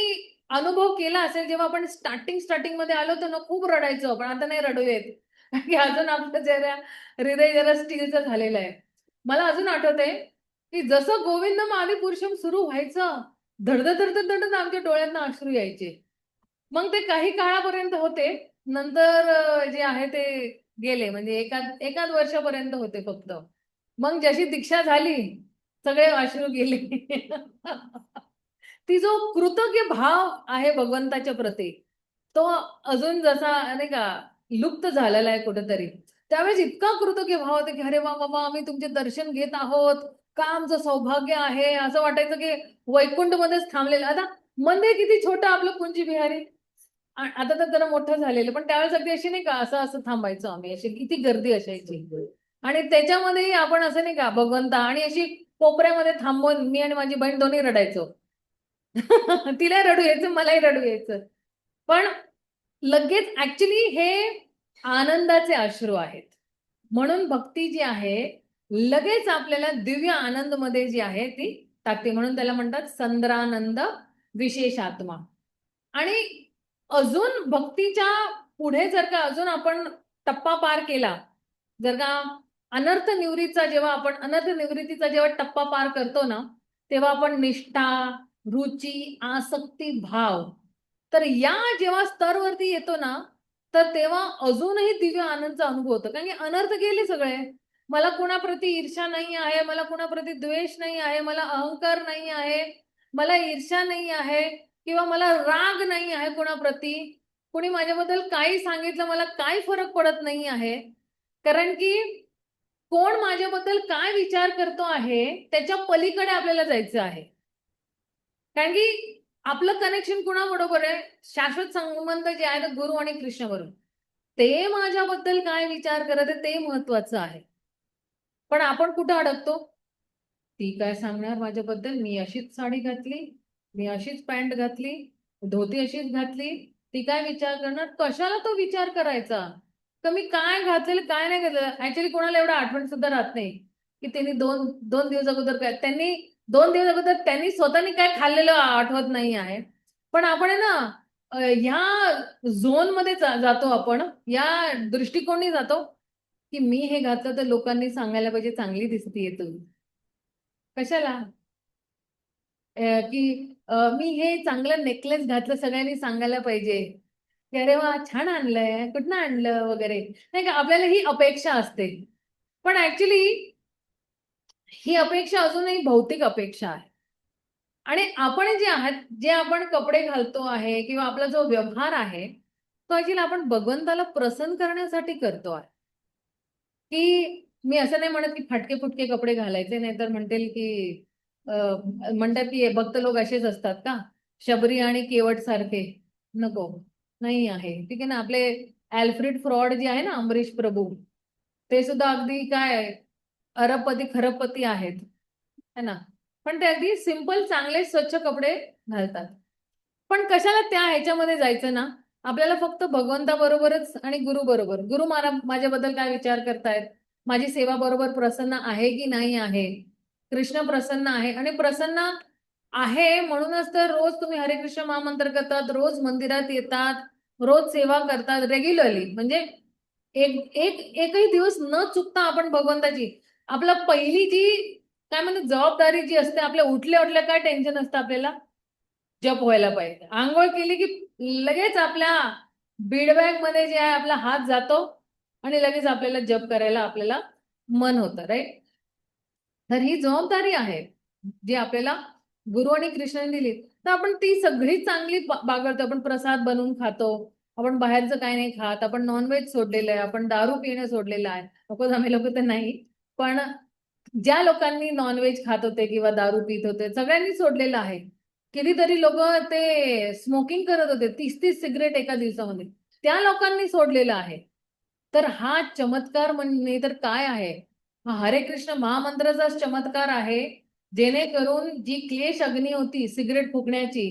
अनुभव केला असेल जेव्हा आपण स्टार्टिंग मध्ये आलो तर ना खूप रडायचो, पण आता नाही रडू येत की अजून आपलं जरा हृदय जरा स्टीलचं झालेलं आहे. मला अजून आठवतंय की जसं गोविंद आदि पुरुषम सुरू व्हायचं धडधड धडधड धडधड आमच्या डोळ्यांना अश्रू यायचे. मग ते काही काळापर्यंत होते, नंतर जे आहे ते गेले, म्हणजे एकाच वर्षापर्यंत होते फक्त. मग जशी दीक्षा झाली सगळे अश्रू गेले. ती जो कृतज्ञ भाव आहे भगवंताच्या प्रती तो अजून जसा नाही का लुप्त झालेला आहे कुठेतरी. त्यावेळेस इतका कृतज्ञ भाव होता की अरे वा बाबा आम्ही तुमचे दर्शन घेत आहोत, का आमचं सौभाग्य आहे. असं वाटायचं की वैकुंठ मध्येच थांबलेलं. आता मंदिर किती छोटं आपलं कुंजी बिहारी, आता तर जरा मोठं झालेलं, पण त्यावेळेस अगदी अशी नाही का असं असं थांबायचो आम्ही, अशी किती गर्दी असायची. आणि त्याच्यामध्येही आपण असं नाही का भगवंता आणि अशी कोपऱ्यामध्ये थांबून मी आणि माझी बहीण दोन्ही रडायचो. तिला रडू यायचं मलाही रडू यायचं. पण लगेच ऍक्च्युली हे आनंदाचे अश्रू आहेत. म्हणून भक्ती जी आहे लगेच आपल्याला दिव्य आनंद मध्ये जी आहे ती टाकते. म्हणून त्याला म्हणतात संद्रानंद विशेषात्मा. आणि अजून भक्तीच्या पुढे जर का अजून आपण टप्पा पार केला, जर का अनर्थ निवृत्तीचा जेव्हा टप्पा पार करतो ना तेव्हा आपण निष्ठा, रुची, आसक्ती, भाव, तर या जेव्हा स्तरवरती येतो ना तर तेव्हा अजूनही दिव्य आनंदचा अनुभव होतो. कारण की अनर्थ गेले सगळे. मला कुणाप्रती ईर्ष्या नाही आहे, मला कुणाप्रती द्वेष नाही आहे, मला अहंकार नाही आहे, मला ईर्ष्या नाही आहे किंवा मला राग नाही आहे कुणाप्रती. कुणी माझ्याबद्दल काही सांगितलं मला काही फरक पडत नाही आहे. कारण की कोण माझ्याबद्दल काय विचार करतो आहे त्याच्या पलीकडे आपल्याला जायचं आहे. कारण की आपलं कनेक्शन कुणाबरोबर आहे, शाश्वत संबंध जे आहे गुरु आणि कृष्ण बरोबर. ते माझ्याबद्दल काय विचार करत आहे ते महत्वाचं आहे. पण आपण कुठं अडकतो, ती काय सांगणार माझ्याबद्दल, मी अशीच साडी घातली, मी अशीच पॅन्ट घातली, धोती अशीच घातली, ती काय विचार करणार. कशाला तो विचार करायचा तर मी काय घातलेलं काय नाही घातलेलं. ऍक्च्युली कोणाला एवढं आठवण सुद्धा राहत नाही की त्यांनी दोन दोन दिवस अगोदर काय त्यांनी 2 दिवस अगोदर त्यांनी स्वतःनी काय खाल्लेलं आठवत नाही आहे. पण आपण आहे ना ह्या झोन मध्ये जातो, आपण या दृष्टिकोनी जातो की मी हे घातलं तर लोकांनी सांगायला पाहिजे चांगली दिसतीये तू. कशाला की मी हे चांगलं नेकलेस घातलं सगळ्यांनी सांगायला पाहिजे की अरे वा छान आणलंय, कुठनं आणलं वगैरे, नाही का. आपल्याला ही अपेक्षा असते. पण ऍक्च्युली ही अपेक्षा अजूनही भौतिक अपेक्षा आहे. आणि आपण जे आहात, जे आपण कपडे घालतो आहे किंवा आपला जो व्यवहार आहे तो ऍक्च्युली आपण भगवंताला प्रसन्न करण्यासाठी करतो आहे. की मी असं नाही म्हणत की फाटके फुटके कपडे घालायचे, नाही तर म्हणतील की म्हणतात की भक्त लोक असेच असतात का, शबरी आणि केवट सारखे. नको, नाही आहे. ठीक आहे ना. आपले अल्फ्रेड फ्रॉड जे आहे ना अमरीश प्रभू, ते सुद्धा अगदी काय अरबपती खरबपती आहेत है ना. पण ते अगदी सिंपल चांगले स्वच्छ कपडे घालतात. पण कशाला त्या ह्याच्यामध्ये जायचं ना. आपल्याला फक्त भगवंताबरोबरच आणि गुरु बरोबर, गुरु माझ्याबद्दल काय विचार करतायत, माझी सेवा बरोबर प्रसन्न आहे की नाही आहे, कृष्ण प्रसन्न आहे. आणि प्रसन्न आहे म्हणूनच तर रोज तुम्ही हरे कृष्ण महामंत्र करतात, रोज मंदिरात येतात, रोज सेवा करतात रेग्युलरली. म्हणजे एकही दिवस न चुकता आपण भगवंताची आपला पहिली जी काय म्हणतात जबाबदारी जी असते, आपल्या उठल्या उठल्या काय टेन्शन असतं आपल्याला, जप व्हायला पाहिजे. आंघोळ केली की लगेच आपल्या बीडबॅग मध्ये जे आहे आपला हात जातो आणि लगेच आपल्याला जप करायला आपल्याला मन होतं, राईट. तर ही जबाबदारी आहे जी आपल्याला गुरु आणि कृष्णाने दिली, तर आपण ती सगळी चांगली बागडतो. आपण प्रसाद बनवून खातो, आपण बाहेरचं काही नाही खात, आपण नॉनव्हेज सोडलेलं आहे, आपण दारू पिणं सोडलेलं आहे. नकोच आम्ही लोक तर नाही, पण ज्या लोकांनी नॉनव्हेज खात होते किंवा दारू पित होते सगळ्यांनी सोडलेलं आहे. कितीतरी लोक ते स्मोकिंग करत होते, 30-30 सिगरेट एका दिवसामध्ये, त्या लोकांनी सोडलेलं आहे. तर हा चमत्कार म्हणजे तर काय आहे, हा हरे कृष्ण महामंत्राचा चमत्कार आहे, जेणेकरून जी क्लेश अग्नी होती सिगरेट फुकण्याची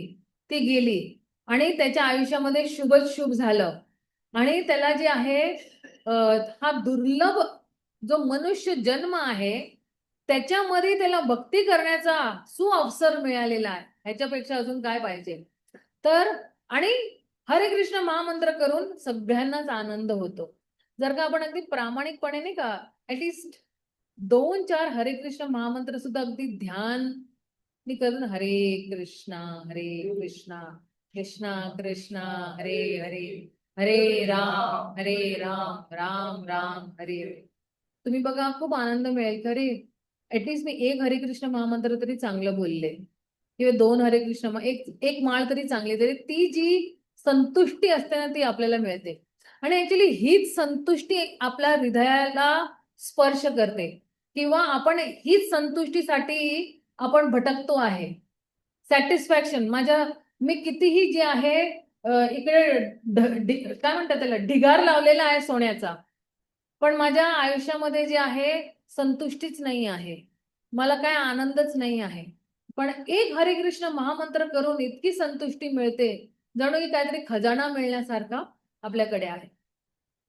ती गेली आणि त्याच्या आयुष्यामध्ये शुभच शुभ झालं. आणि त्याला जे आहे हा दुर्लभ जो मनुष्य जन्म आहे त्याच्यामध्ये त्याला भक्ती करण्याचा सुअवसर मिळालेला आहे. ह्याच्यापेक्षा अजून काय पाहिजे. तर आणि हरे कृष्ण महामंत्र करून सगळ्यांनाच आनंद होतो. जर का आपण अगदी प्रामाणिकपणे नाही का ऍटलिस्ट 2-4 हरे कृष्ण महामंत्र सुद्धा अगदी ध्यान मी करून हरे कृष्णा कृष्णा कृष्णा हरे हरे हरे राम राम राम हरे हरे. तुम्ही बघा खूप आनंद मिळेल खरे. ऍटलीस्ट मी एक हरे कृष्ण महामंत्र तरी चांगलं बोलले किंवा 2 हरे कृष्ण एक एक माळ तरी चांगली, तरी ती जी संतुष्टी असते ना ती आपल्याला मिळते. आणि ऍक्च्युली हीच संतुष्टी आपल्या हृदयाला स्पर्श करते किंवा आपण हीच संतुष्टीसाठी आपण भटकतो आहे. सॅटिस्फॅक्शन मी कितीही जे आहे इकडे काय म्हणतात त्याला ढिगार लावलेला आहे सोन्याचा, पण माझ्या आयुष्यामध्ये जे आहे संतुष्टीच नाही आहे, मला काय आनंदच नाही आहे. पण एक हरे कृष्ण महामंत्र करून इतकी संतुष्टी मिळते जणू की काहीतरी खजाना मिळण्यासारखा आपल्याकडे आहे.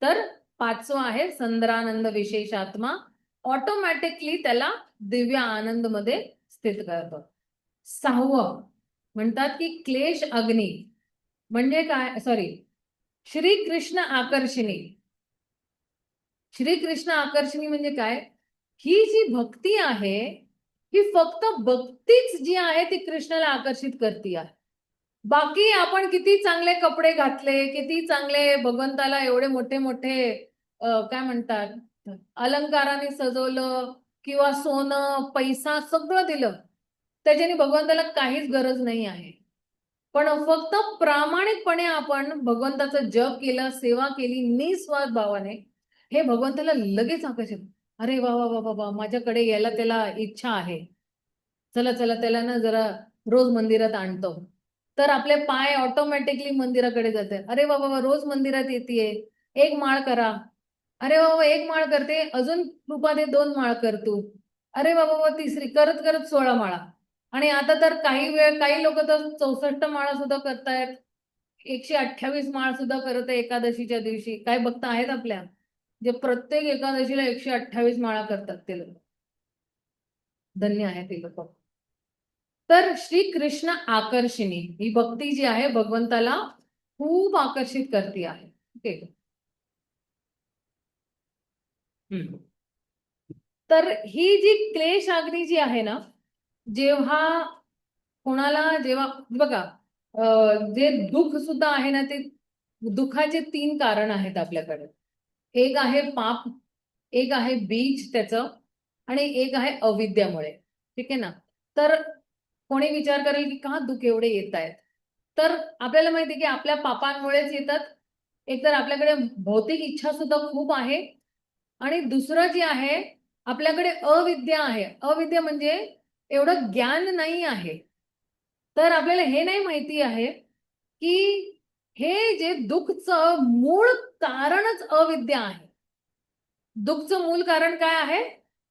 तर 5वं आहे संद्रानंद विशेषात्मा, ऑटोमॅटिकली त्याला दिव्य आनंद मध्ये स्थित करतो. 6वं म्हणतात की क्लेश अग्नी म्हणजे काय, सॉरी, श्रीकृष्ण आकर्षणी. श्रीकृष्ण आकर्षणी म्हणजे काय, ही जी भक्ती आहे ही फक्त भक्तीच जी आहे ती कृष्णाला आकर्षित करते आहे. बाकी आपण किती चांगले कपडे घातले, किती चांगले भगवंताला एवढे मोठे मोठे काय म्हणतात अलंकाराने सजवलं किंवा सोनं पैसा सगळं दिलं, त्याच्याने भगवंताला काहीच गरज नाही आहे. पण फक्त प्रामाणिकपणे आपण भगवंताचं जप केलं, सेवा केली निस्वार्थ भावाने, हे भगवंताला लगेच आकर्षित. अरे वा वा वा वा, माझ्याकडे यायला त्याला इच्छा आहे, चला चला त्याला ना जरा रोज मंदिरात आणतो. तर आपले पाय ऑटोमॅटिकली मंदिराकडे जाते. अरे वा वा, रोज मंदिरात येतेय, एक माळ करा. अरे वा, एक माळ करते, अजून कृपा दे 2 माळ कर तू. अरे वा वा, तिसरी करत करत 16 माळा. आणि आता तर काही लोक तर 64 माळा सुद्धा करतायत, 128 माळ सुद्धा करत आहे एकादशीच्या दिवशी. काय भक्त आहेत आपल्या जे प्रत्येक एकादशीला 128 माळा करतात, ते लोक धन्य आहे ते लोक. तर श्री कृष्ण आकर्षणी ही भक्ती जी आहे भगवंताला खूप आकर्षित करते आहे. ओके. तर ही जी क्लेश अग्नी जी आहे ना, जेव्हा कोणाला जेव्हा बघा जे दुःख सुद्धा आहे ना, ते दुःखाचे 3 कारण आहेत आपल्याकडे. एक आहे पाप, एक आहे बीज त्याचं, आणि एक आहे अविद्यामुळे. ठीक आहे ना. तर कोणी विचार करेल की का दुःख एवढे येत आहेत, तर आपल्याला माहिती आहे की आपल्या पापांमुळेच येतात. एकतर आपल्याकडे भौतिक इच्छा सुद्धा खूप आहे, आणि दुसरं जे आहे आपल्याकडे अविद्या आहे. अविद्या म्हणजे एवढं ज्ञान नाही आहे. तर आपल्याला हे नाही माहिती आहे की हे जे दुःखचं मूळ कारणच अविद्या आहे. दुःखचं मूळ कारण काय आहे,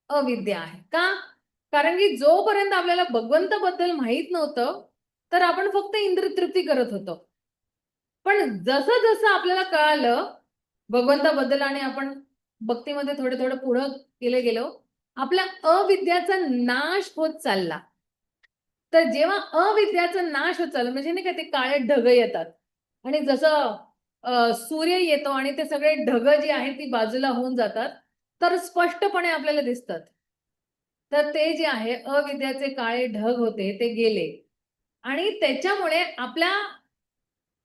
अविद्या आहे. का, कारण की जोपर्यंत आपल्याला भगवंताबद्दल माहित नव्हतं तर आपण फक्त इंद्रिय तृप्ती करत होतो. पण जसं जसं आपल्याला कळालं भगवंताबद्दल आणि आपण भक्तीमध्ये थोडे थोडे पुढं गेले गेलो, आपल्या अविद्याचा नाश होत चालला. तर जेव्हा अविद्याचा नाश होत चालला म्हणजे नाही का ते काळे ढग येतात आणि जसं सूर्य येतो आणि ते सगळे ढग जी आहेत ती बाजूला होऊन जातात, तर स्पष्टपणे आपल्याला दिसतात. तर ते जे आहे अविद्याचे काळे ढग होते ते गेले, आणि त्याच्यामुळे आपल्या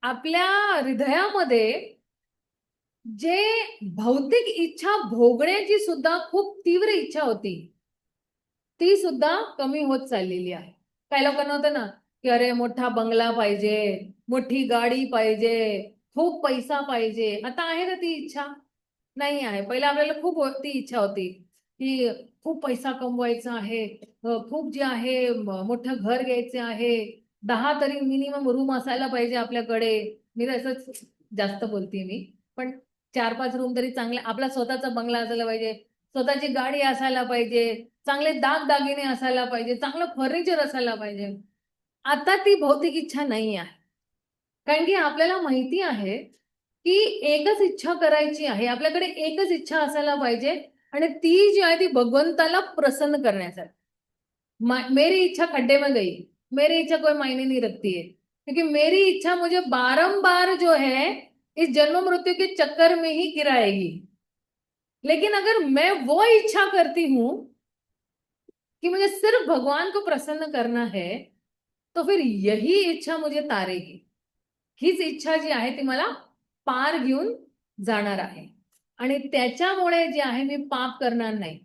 आपल्या हृदयामध्ये जे भौतिक इच्छा भोगण्याची सुद्धा खूप तीव्र इच्छा होती, ती सुद्धा कमी होत चाललेली आहे. काही लोकांना होतं ना की अरे मोठा बंगला पाहिजे, मोठी गाडी पाहिजे, खूप पैसा पाहिजे. आता आहे ना ती इच्छा? नाही आहे. पहिला आपल्याला खूप ती इच्छा होती की खूप पैसा कमवायचा आहे, खूप जे आहे मोठं घर घ्यायचे आहे, 10 तरी मिनिमम रूम असायला पाहिजे आपल्याकडे. मी तसंच जास्त बोलते मी, पण 4-5 रूम तरी चांगले, आपला स्वतःचा बंगला असायला पाहिजे, स्वतःची गाडी असायला पाहिजे, चांगले दागदागिने असायला पाहिजे, चांगलं फर्निचर असायला पाहिजे. आता ती भौतिक इच्छा नाही आहे. कारण की आपल्याला माहिती आहे की एकच इच्छा करायची आहे. आपल्याकडे एकच इच्छा असायला पाहिजे आणि ती जी आहे ती भगवंताला प्रसन्न करण्यासाठी. मेरी इच्छा खड्डे में गई, मेरी इच्छा कोई मायने नहीं रखती है, क्योंकि मेरी इच्छा मुझे बारंबार जो है इस जन्म मृत्यु के चक्कर में ही गिराएगी। लेकिन अगर मैं वो इच्छा करती हूं कि मुझे सिर्फ भगवान को प्रसन्न करना है, तो फिर यही इच्छा मुझे तारेगी. हीच इच्छा जी आहे ती मला पार घेऊन जाणार आहे आणि त्याच्यामुळे जे आहे मी पाप करणार नाही.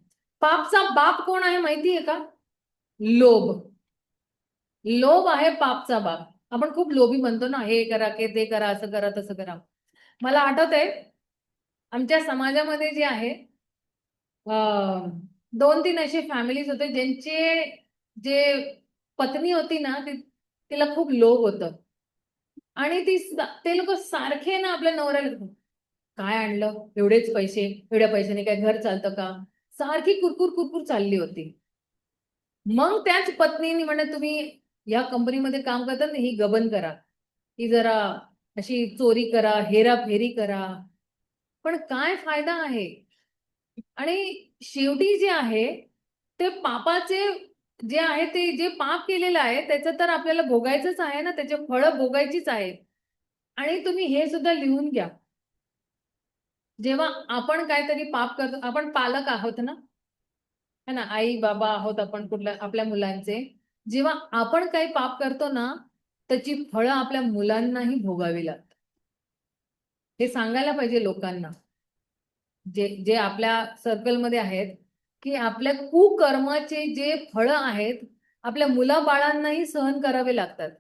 पापचा बाप कोण आहे माहिती आहे का? लोभ. लोभ आहे पापचा बाप. आपण खूप लोभी म्हणतो ना, हे करा की ते करा, असं करा तसं करा. मला आठवतंय आमच्या समाजामध्ये जे आहे 2-3 असे फॅमिलीज होते ज्यांचे जे पत्नी होती ना तिला खूप लोभ होतं आणि ते लोक सारखे ना आपल्या नवऱ्याला काय आणलं, एवढेच पैसे, एवढ्या पैशाने काय घर चालतं का, सारखी कुरकुर कुरकुर चालली होती. मग त्याच पत्नीने म्हणे तुम्ही या कंपनीमध्ये काम करतात ना, ही गबन करा, ही जरा अशी चोरी करा, हेराफेरी करा. पण काय फायदा आहे? आणि शेवटी जे आहे ते पापाचे जे आहे ते जे पाप केलेलं आहे त्याचं तर आपल्याला भोगायचंच आहे ना, त्याचे फळं भोगायचीच आहेत. आणि तुम्ही हे सुद्धा लिहून घ्या. जेव्हा आपण काहीतरी पाप करतो, आपण पालक आहोत ना, है ना, आई बाबा आहोत आपण कुठल्या आपल्या मुलांचे. जेव्हा आपण काही पाप करतो ना, त्याची फळं आपल्या मुलांनाही भोगावी लागतात. हे सांगायला पाहिजे लोकांना. जे जे आपल्या सर्कलमध्ये आहेत, की आपल्या कुकर्माचे जे फळं आहेत, आपल्या मुलाबाळांनाही सहन करावे लागतात.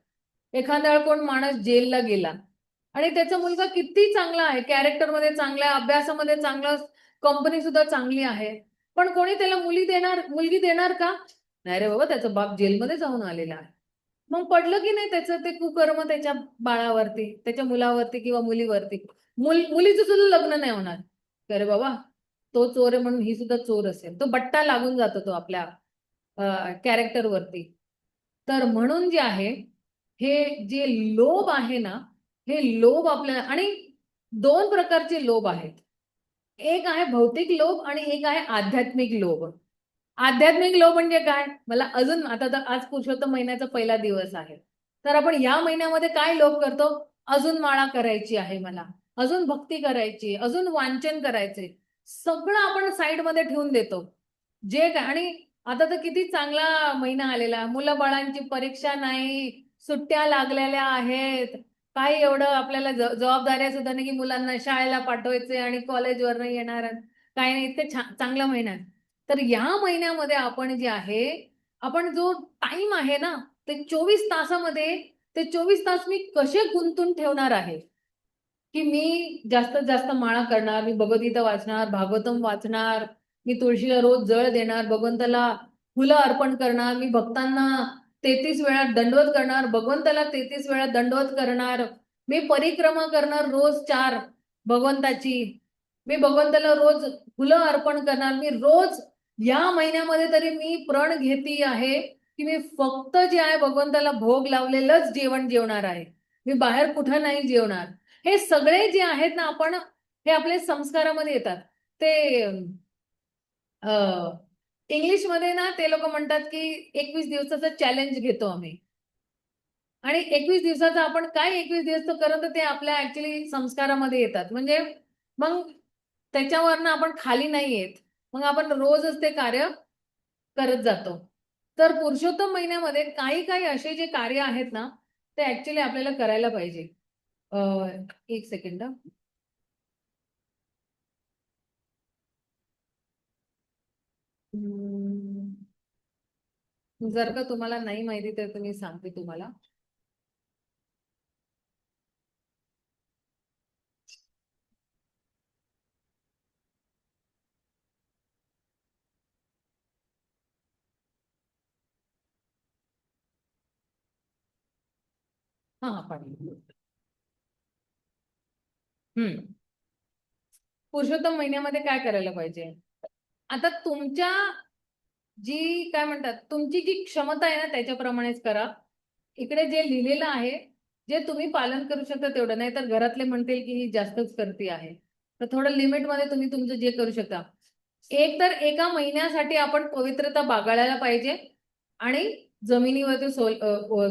एखाद्या वेळा कोण माणूस जेलला गेला आणि त्याचा मुलगा किती चांगला आहे, कॅरेक्टरमध्ये चांगला आहे, अभ्यासामध्ये चांगला, कंपनी सुद्धा चांगली आहे. पण कोणी त्याला मुलगी देणार का? नाही रे बाबा, त्याचा बाप जेलमध्ये जाऊन आलेला आहे. मग पडलं की नाही त्याचं ते कुकर्म त्याच्या बाळावरती, त्याच्या मुलावरती किंवा मुलीवरती. मुलीचं सुद्धा लग्न नाही होणार. अरे बाबा, तो चोर आहे म्हणून ही सुद्धा चोर असेल. तो बट्टा लागून जातो तो आपल्या कॅरेक्टरवरती. तर म्हणून जे आहे, हे जे लोभ आहे ना, हे लोभ आपल्याला, आणि 2 प्रकारचे लोभ आहेत. एक आहे भौतिक लोभ आणि एक आहे आध्यात्मिक लोभ. आध्यात्मिक लोभ म्हणजे काय? मला अजून, आता तर आज पुरुषोत्तम महिन्याचा पहिला दिवस आहे. तर आपण या महिन्यामध्ये काय लोभ करतो? अजून माळा करायची आहे मला, अजून भक्ती करायची, अजून वाचन करायचंय. सगळं आपण साइडमध्ये ठेवून देतो. जे काय, आणि आता तर किती चांगला महिना आलेला. मुलं-बाळांची परीक्षा नाही, सुट्ट्या लागलेल्या आहेत. काही एवढं आपल्याला जबाबदाऱ्या सुद्धा नाही, की मुलांना शाळेला पाठवायचे आणि कॉलेजवरनं येणार. काही नाही, इतके चांगला महिना आहे. तर या महिन्यामध्ये आपण जे आहे, आपण जो टाईम आहे ना, ते 24 तासामध्ये ते 24 तास मी कसे गुंतून ठेवणार आहे, की मी जास्तीत जास्त माळा करणार, मी भगवद्गीता वाचणार, भागवतम वाचणार, मी तुळशीला रोज जळ देणार, भगवंताला फुलं अर्पण करणार, मी भक्तांना 33 वेळा दंडवत करणार, भगवंताला 33 वेळा दंडवत करणार, मी परिक्रमा करणार रोज 4 भगवंताची, मी भगवंताला रोज फुलं अर्पण करणार. मी रोज या महिन्यामध्ये तरी मी प्रण घेती आहे, की मी फक्त जे आहे भगवंताला भोग लावलेलंच जेवण जेवणार आहे. मी बाहेर कुठं नाही जेवणार. हे सगळे जे आहेत ना, आपण हे आपले संस्कारामध्ये येतात. ते इंग्लिशमध्ये ना ते लोक म्हणतात, की 21 दिवसाचं चॅलेंज घेतो आम्ही. आणि 21 दिवसाचं आपण काय 21 दिवस तर करत, ते आपल्या ऍक्च्युअली संस्कारामध्ये येतात. म्हणजे मग त्याच्यावरनं आपण खाली नाही येत. मग आपण रोजच ते कार्य करत जातो. तर पुरुषोत्तम महिन्यामध्ये काही काही असे जे कार्य आहेत ना, ते ऍक्च्युअली आपल्याला करायला पाहिजे. अ, 1 सेकंड. जर का तुम्हाला नाही माहिती तर तुम्ही सांगते तुम्हाला. हा पाणी. पुरुषोत्तम महिन्यामध्ये काय करायला पाहिजे? आता तुमच्या जी काय म्हणतात तुमची जी क्षमता आहे ना त्याच्याप्रमाणेच करा. इकडे जे लिहिलेलं आहे जे तुम्ही पालन करू शकता तेवढं, नाही तर घरातले म्हणतील की ही जास्तच करते आहे. तर थोडं लिमिट मध्ये तुम्ही तुमचं जे करू शकता. एक तर एका महिन्यासाठी आपण पवित्रता बाळगायला पाहिजे आणि जमिनीवरती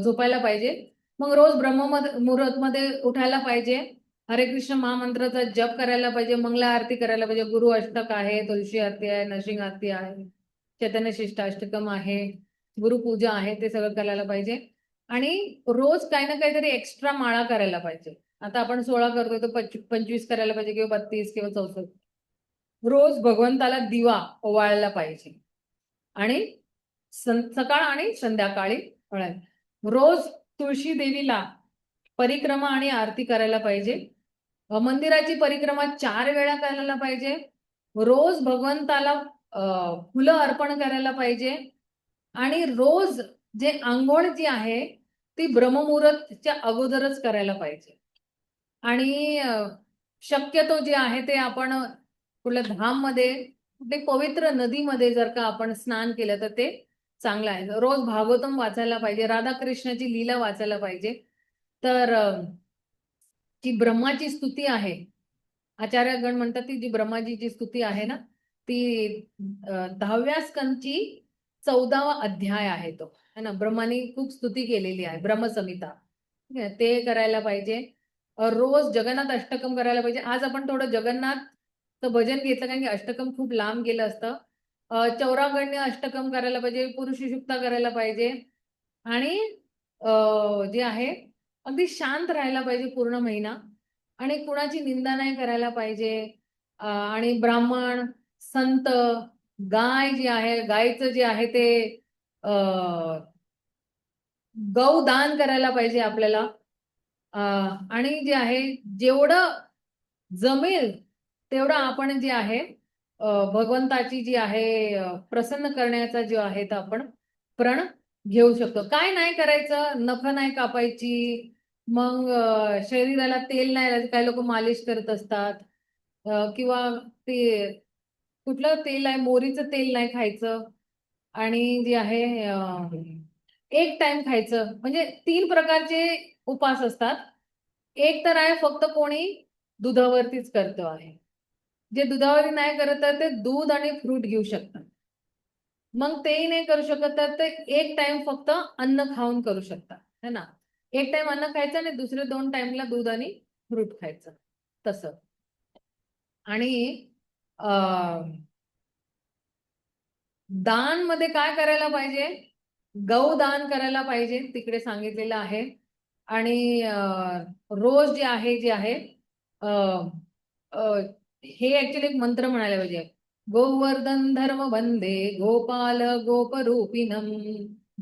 झोपायला पाहिजे. मग रोज मुहूर्त मध्ये उठायला पाहिजे. हरे कृष्ण महामंत्राचा जप करायला पाहिजे, मंगला आरती करायला पाहिजे, गुरु अष्टक आहे, तुळशी आरती आहे, नरसिंह आरती आहे, चैतन्य शिष्टाष्टकम आहे, गुरुपूजा आहे, ते सगळं करायला पाहिजे. आणि रोज काही ना काहीतरी एक्स्ट्रा माळा करायला पाहिजे. आता आपण 16 करतोय तर 25 करायला पाहिजे किंवा 32 किंवा 64. रोज भगवंताला दिवा ओवाळला पाहिजे आणि सकाळ आणि संध्याकाळी रोज तुळशी देवीला परिक्रमा आणि आरती करायला पाहिजे. मंदिराची परिक्रमा 4 वेळा करायला पाहिजे. रोज भगवंताला फुलं अर्पण करायला पाहिजे आणि रोज जे आंघोळ जी आहे ती ब्रह्ममुहूर्तच्या अगोदरच करायला पाहिजे. आणि शक्यतो जे आहे ते आपण कुठल्या धाम मध्ये कुठे पवित्र नदीमध्ये जर का आपण स्नान केलं तर ते चांगलं आहे. रोज भागवतम वाचायला पाहिजे, राधाकृष्णाची लीला वाचायला पाहिजे. तर जी ब्रह्माची स्तुती आहे, आचार्यगण म्हणतात ती जी ब्रह्माची जी स्तुती आहे ना ती 10व्या स्कंदची 14वा अध्याय आहे तो है ना. ब्रह्माने खूप स्तुती केलेली आहे, ब्रह्मसंहिता. ते करायला पाहिजे. रोज जगन्नाथ अष्टकम करायला पाहिजे. आज आपण थोडं जगन्नाथचं भजन घेतलं कारण की अष्टकम खूप लांब गेलं असतं. चौरागण्य अष्टकम करायला पाहिजे, पुरुष सुक्ता करायला पाहिजे आणि जे आहे अगदी शांत राहायला पाहिजे पूर्ण महिना आणि कुणाची निंदा नाही करायला पाहिजे. आणि ब्राह्मण, संत, गाय जी आहे, गायचं जे आहे ते गौदान करायला पाहिजे आपल्याला. आणि जे आहे जेवढं जमेल तेवढं आपण जे आहे भगवंताची जी आहे प्रसन्न करण्याचा जो आहे तर आपण प्रण घेऊ शकतो. काय नाही करायचं, नख नाही कापायची, मग शरीराला तेल नाही लावायचं. काही लोक मालिश करत असतात किंवा ते कुठलं तेल आहे, मोरीचं तेल नाही खायचं. आणि जे आहे एक टाइम खायचं. म्हणजे 3 प्रकारचे उपास असतात. एक तर आहे फक्त कोणी दुधावरतीच करतो आहे. जे दुधावरती नाही करत तर ते दूध आणि फ्रूट घेऊ शकतात. मग तेही नाही करू शकत तर ते एक टाइम फक्त अन्न खाऊन करू शकतात है ना. एक टाइम अन्न खायचं आणि दुसरे 2 टाइमला दूध आणि फ्रूट खायचं तसं. आणि दान मध्ये काय करायला पाहिजे? गौदान करायला पाहिजे, तिकडे सांगितलेलं आहे. आणि रोज जे आहे हे ऍक्च्युली एक मंत्र म्हणायला पाहिजे. गोवर्धन धर्म बंदे गोपाल गोपरूपिणम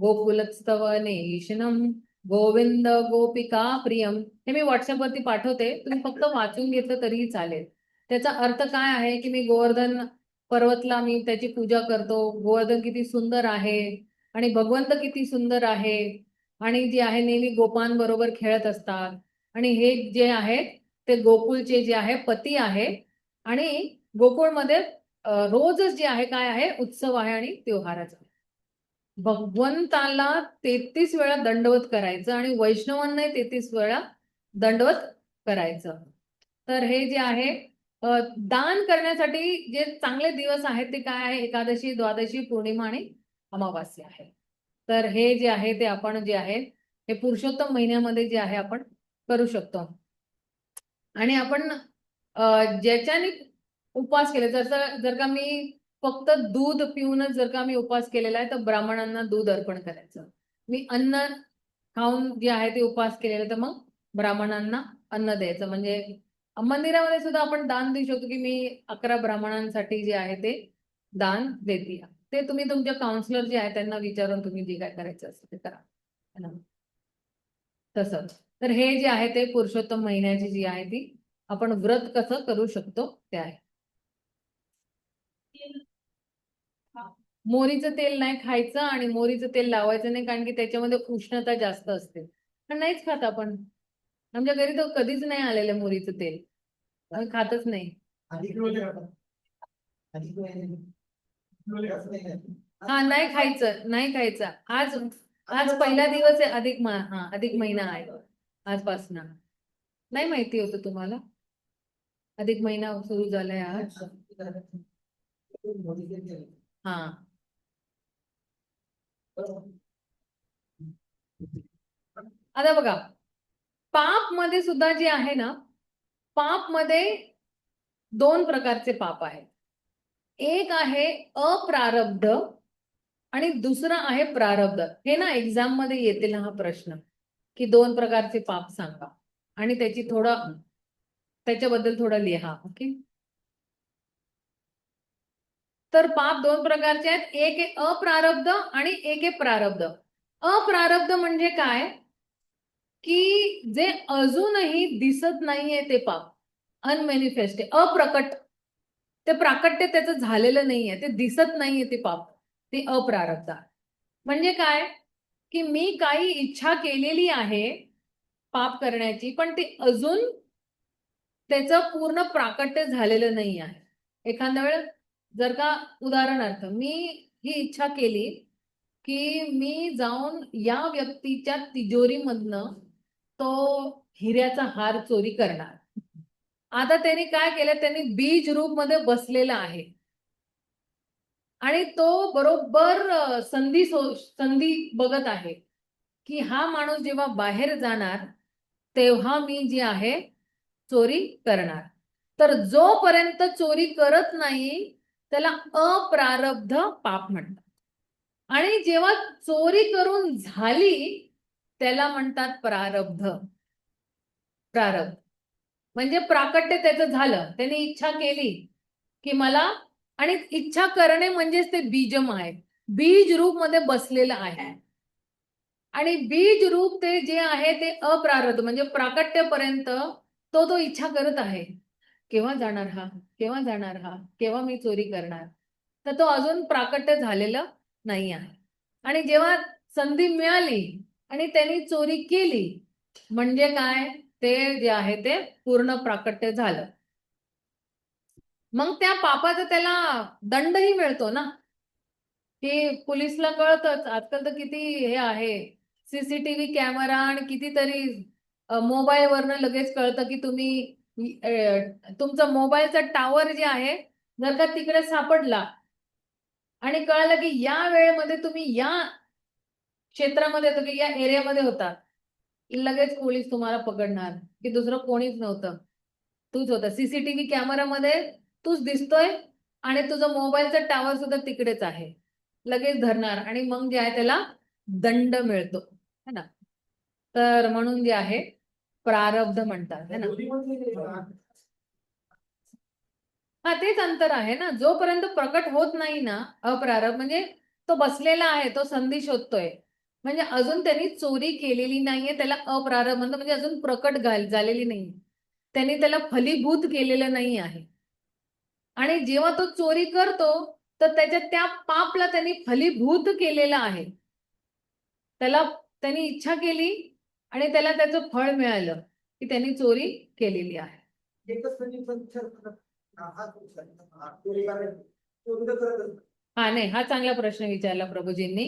गोकुलस्तव नेशनम गोविंद गोपिका प्रियम. हे मी व्हॉट्सअपवरती पाठवते, तुम्ही फक्त वाचून घेतलं तरीही चालेल. त्याचा अर्थ काय आहे की मी गोवर्धन पर्वतला मी त्याची पूजा करतो. गोवर्धन किती सुंदर आहे आणि भगवंत किती सुंदर आहे आणि जे आहे नेहमी गोपांबरोबर खेळत असतात. आणि हे जे आहेत ते गोकुळचे जे आहे पती आहे. आणि गोकुळमध्ये रोजच जे आहे काय आहे उत्सव आहे आणि त्योहाराचा. भगवंताला 33 वेळा दंडवत करायचं आणि वैष्णवांना 33 वेळा दंडवत करायचं. तर हे जे आहे दान करण्यासाठी जे चांगले दिवस आहेत ते काय आहे? एकादशी, द्वादशी, पौर्णिमा आणि अमावास्या आहे. तर हे जे आहे ते आपण जे आहे हे पुरुषोत्तम महिन्यामध्ये जे आहे आपण करू शकतो. आणि आपण ज्याच्याने उपवास केले, जर का मी फक्त दूध पिऊनच जर का मी उपवास केलेला आहे तर ब्राह्मणांना दूध अर्पण करायचं. मी अन्न खाऊन जे आहे ते उपवास केलेले तर मग ब्राह्मणांना अन्न द्यायचं. म्हणजे मंदिरामध्ये सुद्धा आपण दान देऊ शकतो की मी 11 ब्राह्मणांसाठी जे आहे ते दान देते. ते तुम्ही तुमच्या काउन्सिलर जे आहे त्यांना विचारून तुम्ही जे काय करायचं असेल ते करा, है ना. तसं तर हे जे आहे ते पुरुषोत्तम महिन्याची जी आहे ती आपण व्रत कसं करू शकतो ते आहे. मोहरीचं तेल नाही खायचं आणि मोहरीचं तेल लावायचं नाही, कारण की त्याच्यामध्ये उष्णता जास्त असते. पण नाहीच खात आपण. आमच्या घरी तर कधीच नाही आलेलं मोहरीचं तेल, आम्ही खातच नाही. हा, नाही खायचं, नाही खायचं. आज आज पहिला दिवस आहे अधिक महिना आहे आजपासून. नाही माहिती होतं तुम्हाला? अधिक महिना सुरू झालाय आज. हा, आता बघा, पाप मध्ये सुद्धा जे आहे ना, पाप मध्ये 2 प्रकारचे पाप आहेत. एक आहे अप्रारब्ध आणि दुसरं आहे प्रारब्ध. हे ना एक्झाम मध्ये येतील हा प्रश्न, की 2 प्रकारचे पाप सांगा आणि त्याच्याबद्दल थोडं लिहा. ओके, तर पाप 2 प्रकारचे आहेत. एक आहे अप्रारब्ध आणि एक आहे प्रारब्ध. अप्रारब्ध म्हणजे काय, की जे अजूनही दिसत नाहीये ते पाप, अनमॅनिफेस्ट, अप्रकट, ते प्राकट्य त्याचं झालेलं नाहीये, ते दिसत नाहीये ते पाप, ते अप्रारब्ध. म्हणजे काय, की मी काही इच्छा केलेली आहे पाप करण्याची, पण ती अजून त्याचं पूर्ण प्राकट्य झालेलं नाही आहे. एखाद्या वेळेस जर का उदाहरणार्थ मी ही इच्छा केली की मी जाऊन या व्यक्तीच्या तिजोरीमधनं तो हिऱ्याचा हार चोरी करणार. आता त्यांनी काय केलं, त्यांनी बीज रूप मध्ये बसलेला आहे आणि तो बरोबर संधी बघत आहे की हा माणूस जेव्हा बाहेर जाणार तेव्हा मी जी आहे चोरी करणार. तर जोपर्यंत चोरी करत नाही त्याला अप्रारब्ध पाप म्हणतात, आणि जेव्हा चोरी करून झाली त्याला म्हणतात प्रारब्ध. प्रारब्ध म्हणजे प्राकट्य त्याचं झालं, त्याने इच्छा केली की मला, आणि इच्छा करणे म्हणजेच ते बीजम आहे, बीज रूप मध्ये बसलेलं आहे. आणि बीज रूप ते जे आहे ते अप्रारब्ध म्हणजे प्राकट्यपर्यंत तो इच्छा करत आहे, केव्हा जाणार हा, केव्हा जाणार हा, केव्हा मी चोरी करणार. तर तो अजून प्राकट्य झालेलं नाही आहे. आणि जेव्हा संधी मिळाली आणि त्यांनी चोरी केली म्हणजे काय, ते जे आहे ते पूर्ण प्राकट्य झालं. मग त्या पापाचा त्याला दंडही मिळतो ना, की पोलिसला कळतच. आजकाल तर किती हे आहे, सीसीटीव्ही कॅमेरा आणि कितीतरी मोबाईल वरनं लगेच कळतं की तुम्ही तुमचा मोबाईलचा टावर जे आहे जर का तिकडे सापडला आणि कळलं की या वेळेमध्ये तुम्ही या क्षेत्रामध्ये होतो की या एरियामध्ये होता, लगेच पोलीस तुम्हाला पकडणार की दुसरं कोणीच नव्हतं, तूच होता. सीसीटीव्ही कॅमेरामध्ये तूच दिसतोय आणि तुझा मोबाईलचा टावर सुद्धा तिकडेच आहे, लगेच धरणार आणि मग जे आहे त्याला दंड मिळतो, है ना. तर म्हणून जे आहे प्रारब्ध म्हणतात, है ना. हा, तेच अंतर आहे ना. जोपर्यंत प्रकट होत नाही ना अप्रारब्ध, म्हणजे तो बसलेला आहे, तो संधी शोधतोय, म्हणजे अजून त्यांनी चोरी केलेली नाहीये, त्याला अप्रारब्ध म्हणतो. म्हणजे अजून प्रकट झालेली नाही, त्यांनी त्याला फलीभूत केलेलं नाही आहे. आणि जेव्हा तो चोरी करतो तर त्याच्या त्या पापला त्यांनी फलीभूत केलेलं आहे. त्याला त्यांनी इच्छा केली आणि त्याला त्याचं फळ मिळालं की त्यांनी चोरी केलेली आहे. हा, नाही, हा चांगला प्रश्न विचारला प्रभूजींनी,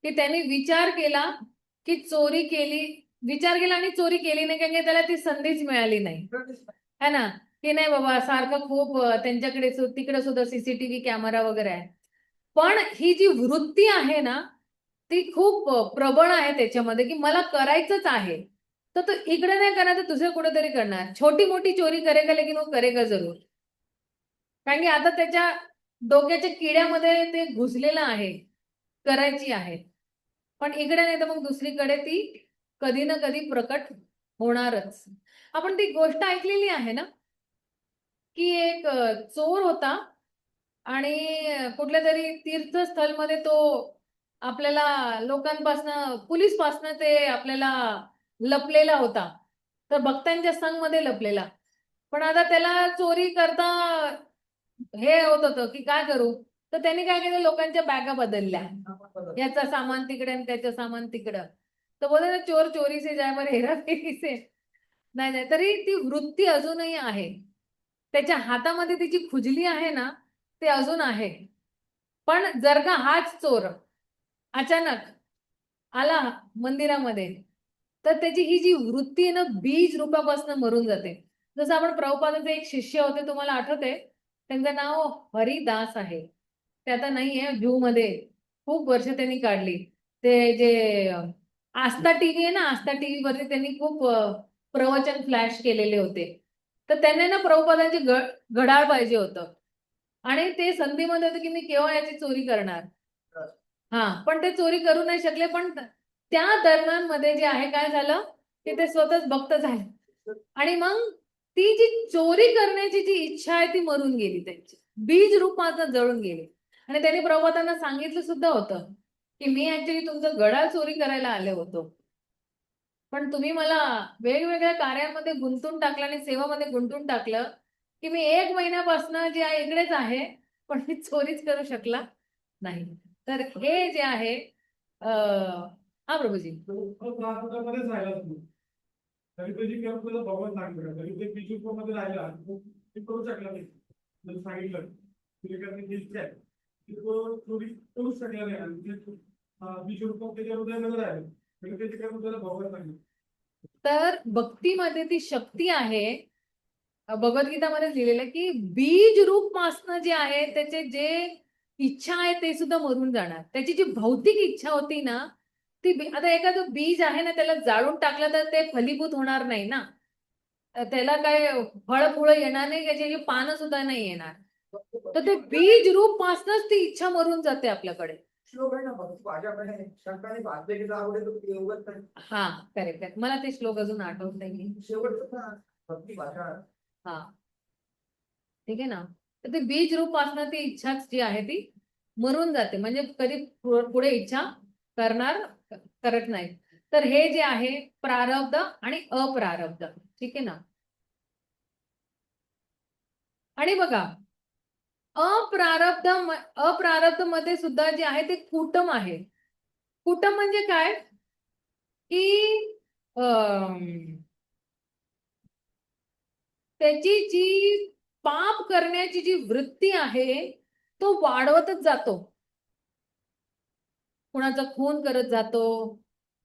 की त्यांनी विचार केला की चोरी केली, विचार केला आणि चोरी केली नाही, कारण त्याला ती संधीच मिळाली नाही, है ना. की नाही बाबा, सारखं खूप त्यांच्याकडे तिकडे सुद्धा सीसीटीव्ही कॅमेरा वगैरे आहे, पण ही जी वृत्ती आहे ना ती खूप प्रबळ आहे त्याच्यामध्ये, की मला करायचंच आहे. तर तो इकडे नाही करणार तर दुसरं कुठेतरी करणार. छोटी मोठी चोरी करेगा लेकिन वो करेगा जरूर, कारण की आता त्याच्या डोक्याच्या किड्यामध्ये ते घुसलेलं आहे, करायची आहे. पण इकडे नाही तर मग दुसरीकडे ती कधी ना कधी प्रकट होणारच. आपण ती गोष्ट ऐकलेली आहे ना, की एक चोर होता आणि कुठल्या तरी तीर्थस्थळमध्ये तो आपल्याला लोकांपासनं पोलीसपासनं ते आपल्याला लपलेला होता, तर भक्तांच्या संघमध्ये लपलेला. पण आता त्याला चोरी करता हे होत होतं की काय करू, तर त्यांनी काय केलं, लोकांच्या बॅगा बदलल्या, याचं सामान तिकडे आणि त्याचं सामान तिकडं. तर बोलले ना, चोर चोरी से जाय पर हेरा फेरी से. नाही नाही, तरी ती वृत्ती अजूनही आहे. त्याच्या हातामध्ये तिची खुजली आहे ना, ते अजून आहे. पण जर का हाच चोर अचानक आला मंदिरामध्ये, तर त्याची ही जी वृत्ती आहे ना, बीज रूपापासून मरून जाते. जसं आपण प्रभुपादांचे एक शिष्य होते, तुम्हाला आठवते, त्यांचं नाव हरिदास आहे. ते आता नाहीये, जू मध्ये खूप वर्ष त्यांनी काढली. ते जे आस्था टीव्ही आहे ना, आस्था टीव्ही वरती त्यांनी खूप प्रवचन फ्लॅश केलेले होते. तर त्यांना ना प्रभुपादांचे घड्याळ पाहिजे होतं, आणि ते संधीमध्ये होते की मी केव्हा याची चोरी करणार. हा, पण ते चोरी करू नाही शकले. पण त्या दरम्यान मध्ये जे आहे काय झालं, की ते स्वतःच भक्त झाले, आणि मग ती जी चोरी करण्याची जी इच्छा आहे ती मरून गेली, त्यांची बीज रूपात जळून गेली. आणि त्यांनी प्रभुपादांना सांगितलं सुद्धा होतं की मी ऍक्च्युली तुमचं घड्याळ चोरी करायला आले होतो, पण तुम्ही मला वेगवेगळ्या कार्यामध्ये गुंतून टाकलं आणि सेवामध्ये गुंतून टाकलं, की मी 1 महिन्यापासून जे आहे इकडेच आहे, पण मी चोरीच करू शकला नाही. तर हे जे आहे हा प्रभूजी,
मध्येच राहिला तू तरी तुझी केव्हा तुला बघत लागलं तरी ते बीजूप मध्ये राहिला ते करू शकला नाही. जर सांगितलं तुझे करणे दिसते तो चोरी करू शकला नाही, आणि बीजूप त्याच्या हृदयामध्ये राहिलं तरी त्याची केव्हा तुला बघत लागलं.
तर भक्तीमध्ये ती शक्ती आहे. भगवद्गीतामध्ये लिहिलेलं आहे की बीज रूप मासनं जे आहे, त्याचे जे इच्छा आहे ते सुद्धा मरून जाणार. त्याची जी भौतिक इच्छा होती ना, ती आता एखादं बीज आहे ना, त्याला जाळून टाकलं तर ते फलीभूत होणार नाही ना. त्याला काय फळ फुळं येणार नाही, त्याची पानं सुद्धा नाही येणार. तर ते बीज रूप पासूनच ती इच्छा मरून जाते आपल्याकडे.
श्लोक आहे ना, माझ्याकडे शंकाने भाजले की आवडे तो एवढंच नाही.
हा, करेक्ट करेक्ट, मला ते श्लोक अजून आठवत नाही.
शेवटचं ना भक्ती भाषा.
हा, ठीक आहे ना. तर ते बीज रूप असणं, ती इच्छाच जी आहे ती मरून जाते, म्हणजे कधी पुढे इच्छा करणार करत नाही. तर हे जे आहे प्रारब्ध आणि अप्रारब्ध, ठीक आहे ना. आणि बघा, अप्रारब्ध मध्ये सुद्धा जे आहे ते कुटम आहे. कुटम म्हणजे काय, की त्याची जी पाप करण्याची जी वृत्ती आहे, तो वाढवतच जातो. कुणाचा खून करत जातो,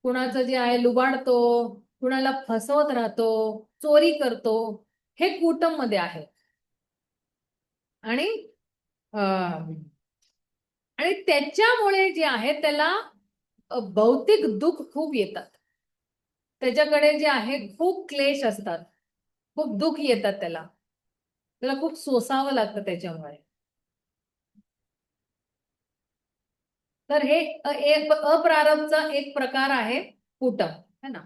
कुणाचं जे आहे लुबाडतो, कुणाला फसवत राहतो, चोरी करतो. हे कुटम मध्ये आहे. आणि आणि त्याच्यामुळे जे आहे त्याला भौतिक दुःख खूप येतात. त्याच्याकडे जे आहे खूप क्लेश असतात, खूप दुःख येतात त्याला. त्याला खूप सोसावं लागतं त्याच्यामुळे. तर हे एक अप्रारब्धचा एक प्रकार आहे कुटम, है ना.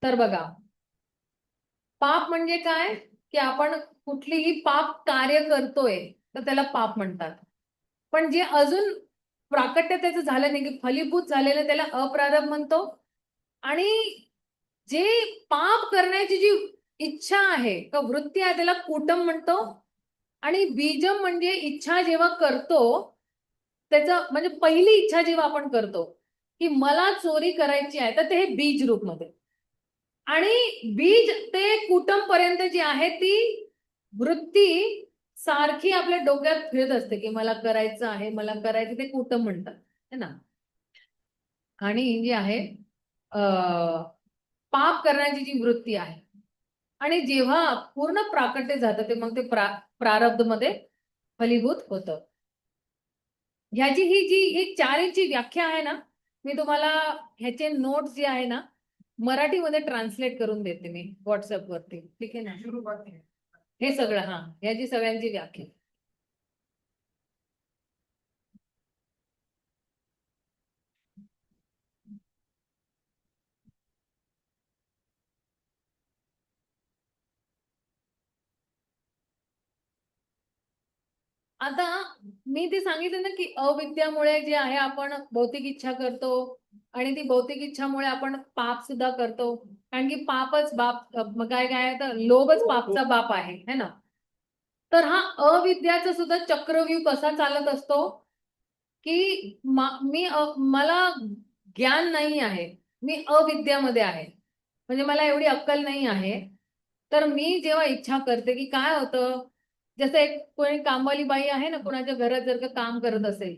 तर बघा, पाप म्हणजे काय, की आपण कुठलीही पाप कार्य करतोय तर त्याला पाप म्हणतात. पण जे अजून प्राकट्य त्याचं झालं नाही, की फलीभूत झालेलं, त्याला अप्रारब्ध म्हणतो. आणि जे पाप करण्याची जी इच्छा आहे का वृत्ती आहे, त्याला कुटम म्हणतो. आणि बीजम म्हणजे इच्छा जेव्हा करतो, त्याचं म्हणजे पहिली इच्छा जेव्हा आपण करतो की मला चोरी करायची आहे, तर ते हे बीज रूप मध्ये. आणि बीज ते कुटुंब पर्यंत जी आहे ती वृत्ती सारखी आपल्या डोक्यात फिरत असते की मला करायचं आहे, मला करायचं, ते कुटुंब म्हणतात, है ना. आणि जी आहे पाप करण्याची जी वृत्ती आहे, आणि जेव्हा पूर्ण प्राकट्य जातं ते मग ते प्रारब्ध मध्ये फलीभूत होतं. ह्याची ही जी एक 4 इंची व्याख्या आहे ना, मी तुम्हाला ह्याचे नोट्स जे आहे ना, मराठीमध्ये ट्रान्सलेट करून देते मी व्हॉट्सअप वरती, ठीक आहे ना. हे सगळं, हा, ह्याची सगळ्यांची व्याख्या. आता मी ते सांगितलं ना, की अविद्यामुळे जे आहे आपण भौतिक इच्छा करतो आणि ती भौतिक इच्छामुळे आपण पाप सुद्धा करतो. कारण की पापच बाप मग काय काय तर लोभच पापचा बाप आहे, है ना? तर हा अविद्याचा सुद्धा चक्रव्यूह कसा चालत असतो, की मला ज्ञान नाही आहे. मी अविद्यामध्ये आहे. म्हणजे मला एवढी अक्कल नाही आहे. तर मी जेव्हा इच्छा करते, की काय होतं, जसं एक कोणी कामवाली बाई आहे ना, कोणाच्या घरात जर का काम करत असेल,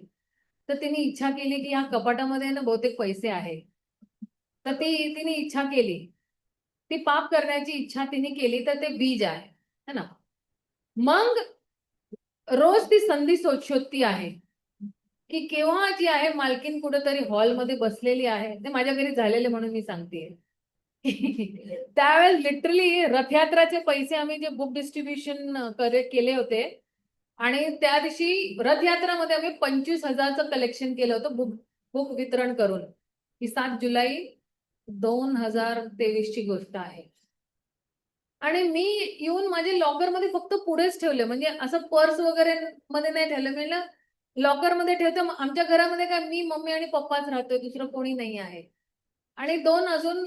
तर तिने इच्छा केली, की ह्या कपाटामध्ये ना बहुतेक पैसे आहे. तर तिने इच्छा केली. ती पाप करण्याची इच्छा तिने केली, तर ते बीज आहे. है ना? मग रोज ती संधी शोधती आहे, की केव्हा जी आहे मालकीन कुठेतरी हॉलमध्ये बसलेली आहे. ते माझ्या घरी झालेले म्हणून मी सांगतेय. त्यावेळेस लिटरली रथयात्राचे पैसे आम्ही जे बुक डिस्ट्रीब्युशन केले होते आणि त्या दिवशी रथयात्रामध्ये आम्ही 25,000चं कलेक्शन केलं होतं बुक बुक वितरण करून. ही 7 जुलै 2023 ची गोष्ट आहे. आणि मी येऊन माझे लॉकरमध्ये फक्त पुढेच ठेवले. म्हणजे असं पर्स वगैरे मध्ये नाही ठेवलं. मी लॉकरमध्ये ठेवते. आमच्या घरामध्ये काय मी, मम्मी आणि पप्पाच राहतोय. दुसरं कोणी नाही आहे. आणि 2 अजून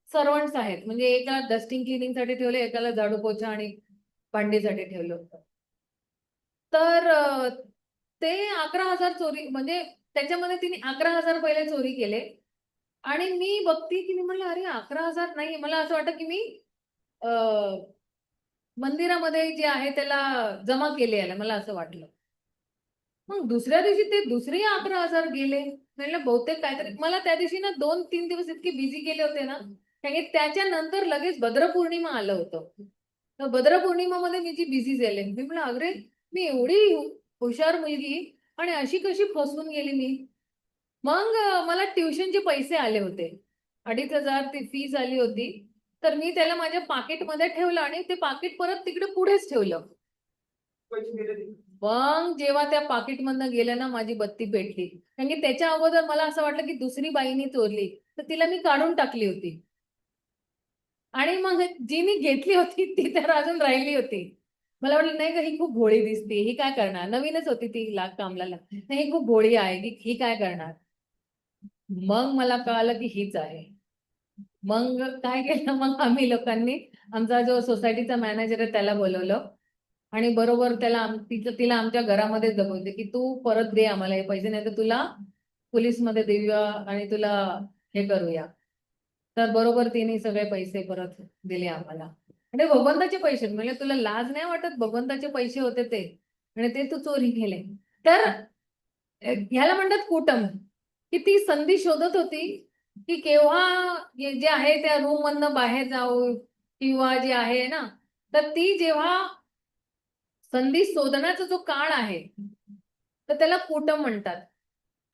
सर्व्हंट्स आहेत. म्हणजे एका डस्टिंग क्लिनिंगसाठी ठेवले, एकाला झाडू पोछा आणि भांडीसाठी ठेवलं होतं. तर ते 11,000 चोरी म्हणजे त्याच्यामध्ये तिने 11,000 पहिले चोरी केले. आणि मी बघते की मी म्हणलं अरे 11,000 नाही. मला असं वाटतं की मी अ, मंदिरामध्ये जे आहे त्याला जमा केले याला मला असं वाटलं. मग दुसऱ्या दिवशी ते दुसरे 11,000 गेले. म्हणलं बहुतेक काहीतरी मला त्या दिवशी ना 2-3 दिवस इतके बिझी गेले होते ना, कारण की त्याच्यानंतर लगेच भद्रपौर्णिमा आलं होतं. तर भद्रपौर्णिमामध्ये मी जी बिझी झाले. मी म्हणलं अरे मी एवढी हुशार मुलगी आणि अशी कशी फसवून गेली मी. मग मला ट्युशनचे पैसे आले होते. 2,500 ती फीस आली होती. तर मी त्याला माझ्या पाकिटमध्ये ठेवलं आणि ते पाकिट परत तिकडे पुढेच ठेवलं. मग जेव्हा त्या पाकिटमधनं गेलं ना माझी बत्ती पेटली. कारण की त्याच्या अगोदर मला असं वाटलं की दुसरी बाईनी चोरली. तर तिला मी काढून टाकली होती. आणि मग जी मी घेतली होती ती तर अजून राहिली होती. मला वाटलं नाही का ही खूप भोळी दिसते. ही काय करणार? नवीनच होती ती कामला. नाही ही खूप भोळी आहे. ही काय करणार? मग मला कळालं की हीच आहे. मग काय केलं मग आम्ही लोकांनी आमचा जो सोसायटीचा मॅनेजर आहे त्याला बोलवलं आणि बरोबर तिला आमच्या घरामध्ये जगवते की तू परत दे आम्हाला हे पैसे, नाही तर तुला पोलीसमध्ये देऊया आणि तुला हे करूया. तर बरोबर तिने सगळे पैसे परत दिले आम्हाला. आणि भगवंताचे पैसे म्हणजे तुला लाज नाही वाटत? भगवंताचे पैसे होते ते आणि ते तू चोरी केले. तर ह्याला म्हणतात कुटम. की ती संधी शोधत होती की केव्हा जे आहे त्या रूम मधनं बाहेर जाऊ किंवा जे आहे ना, तर ती जेव्हा संधी शोधण्याचा जो काळ आहे तर त्याला कुटम म्हणतात.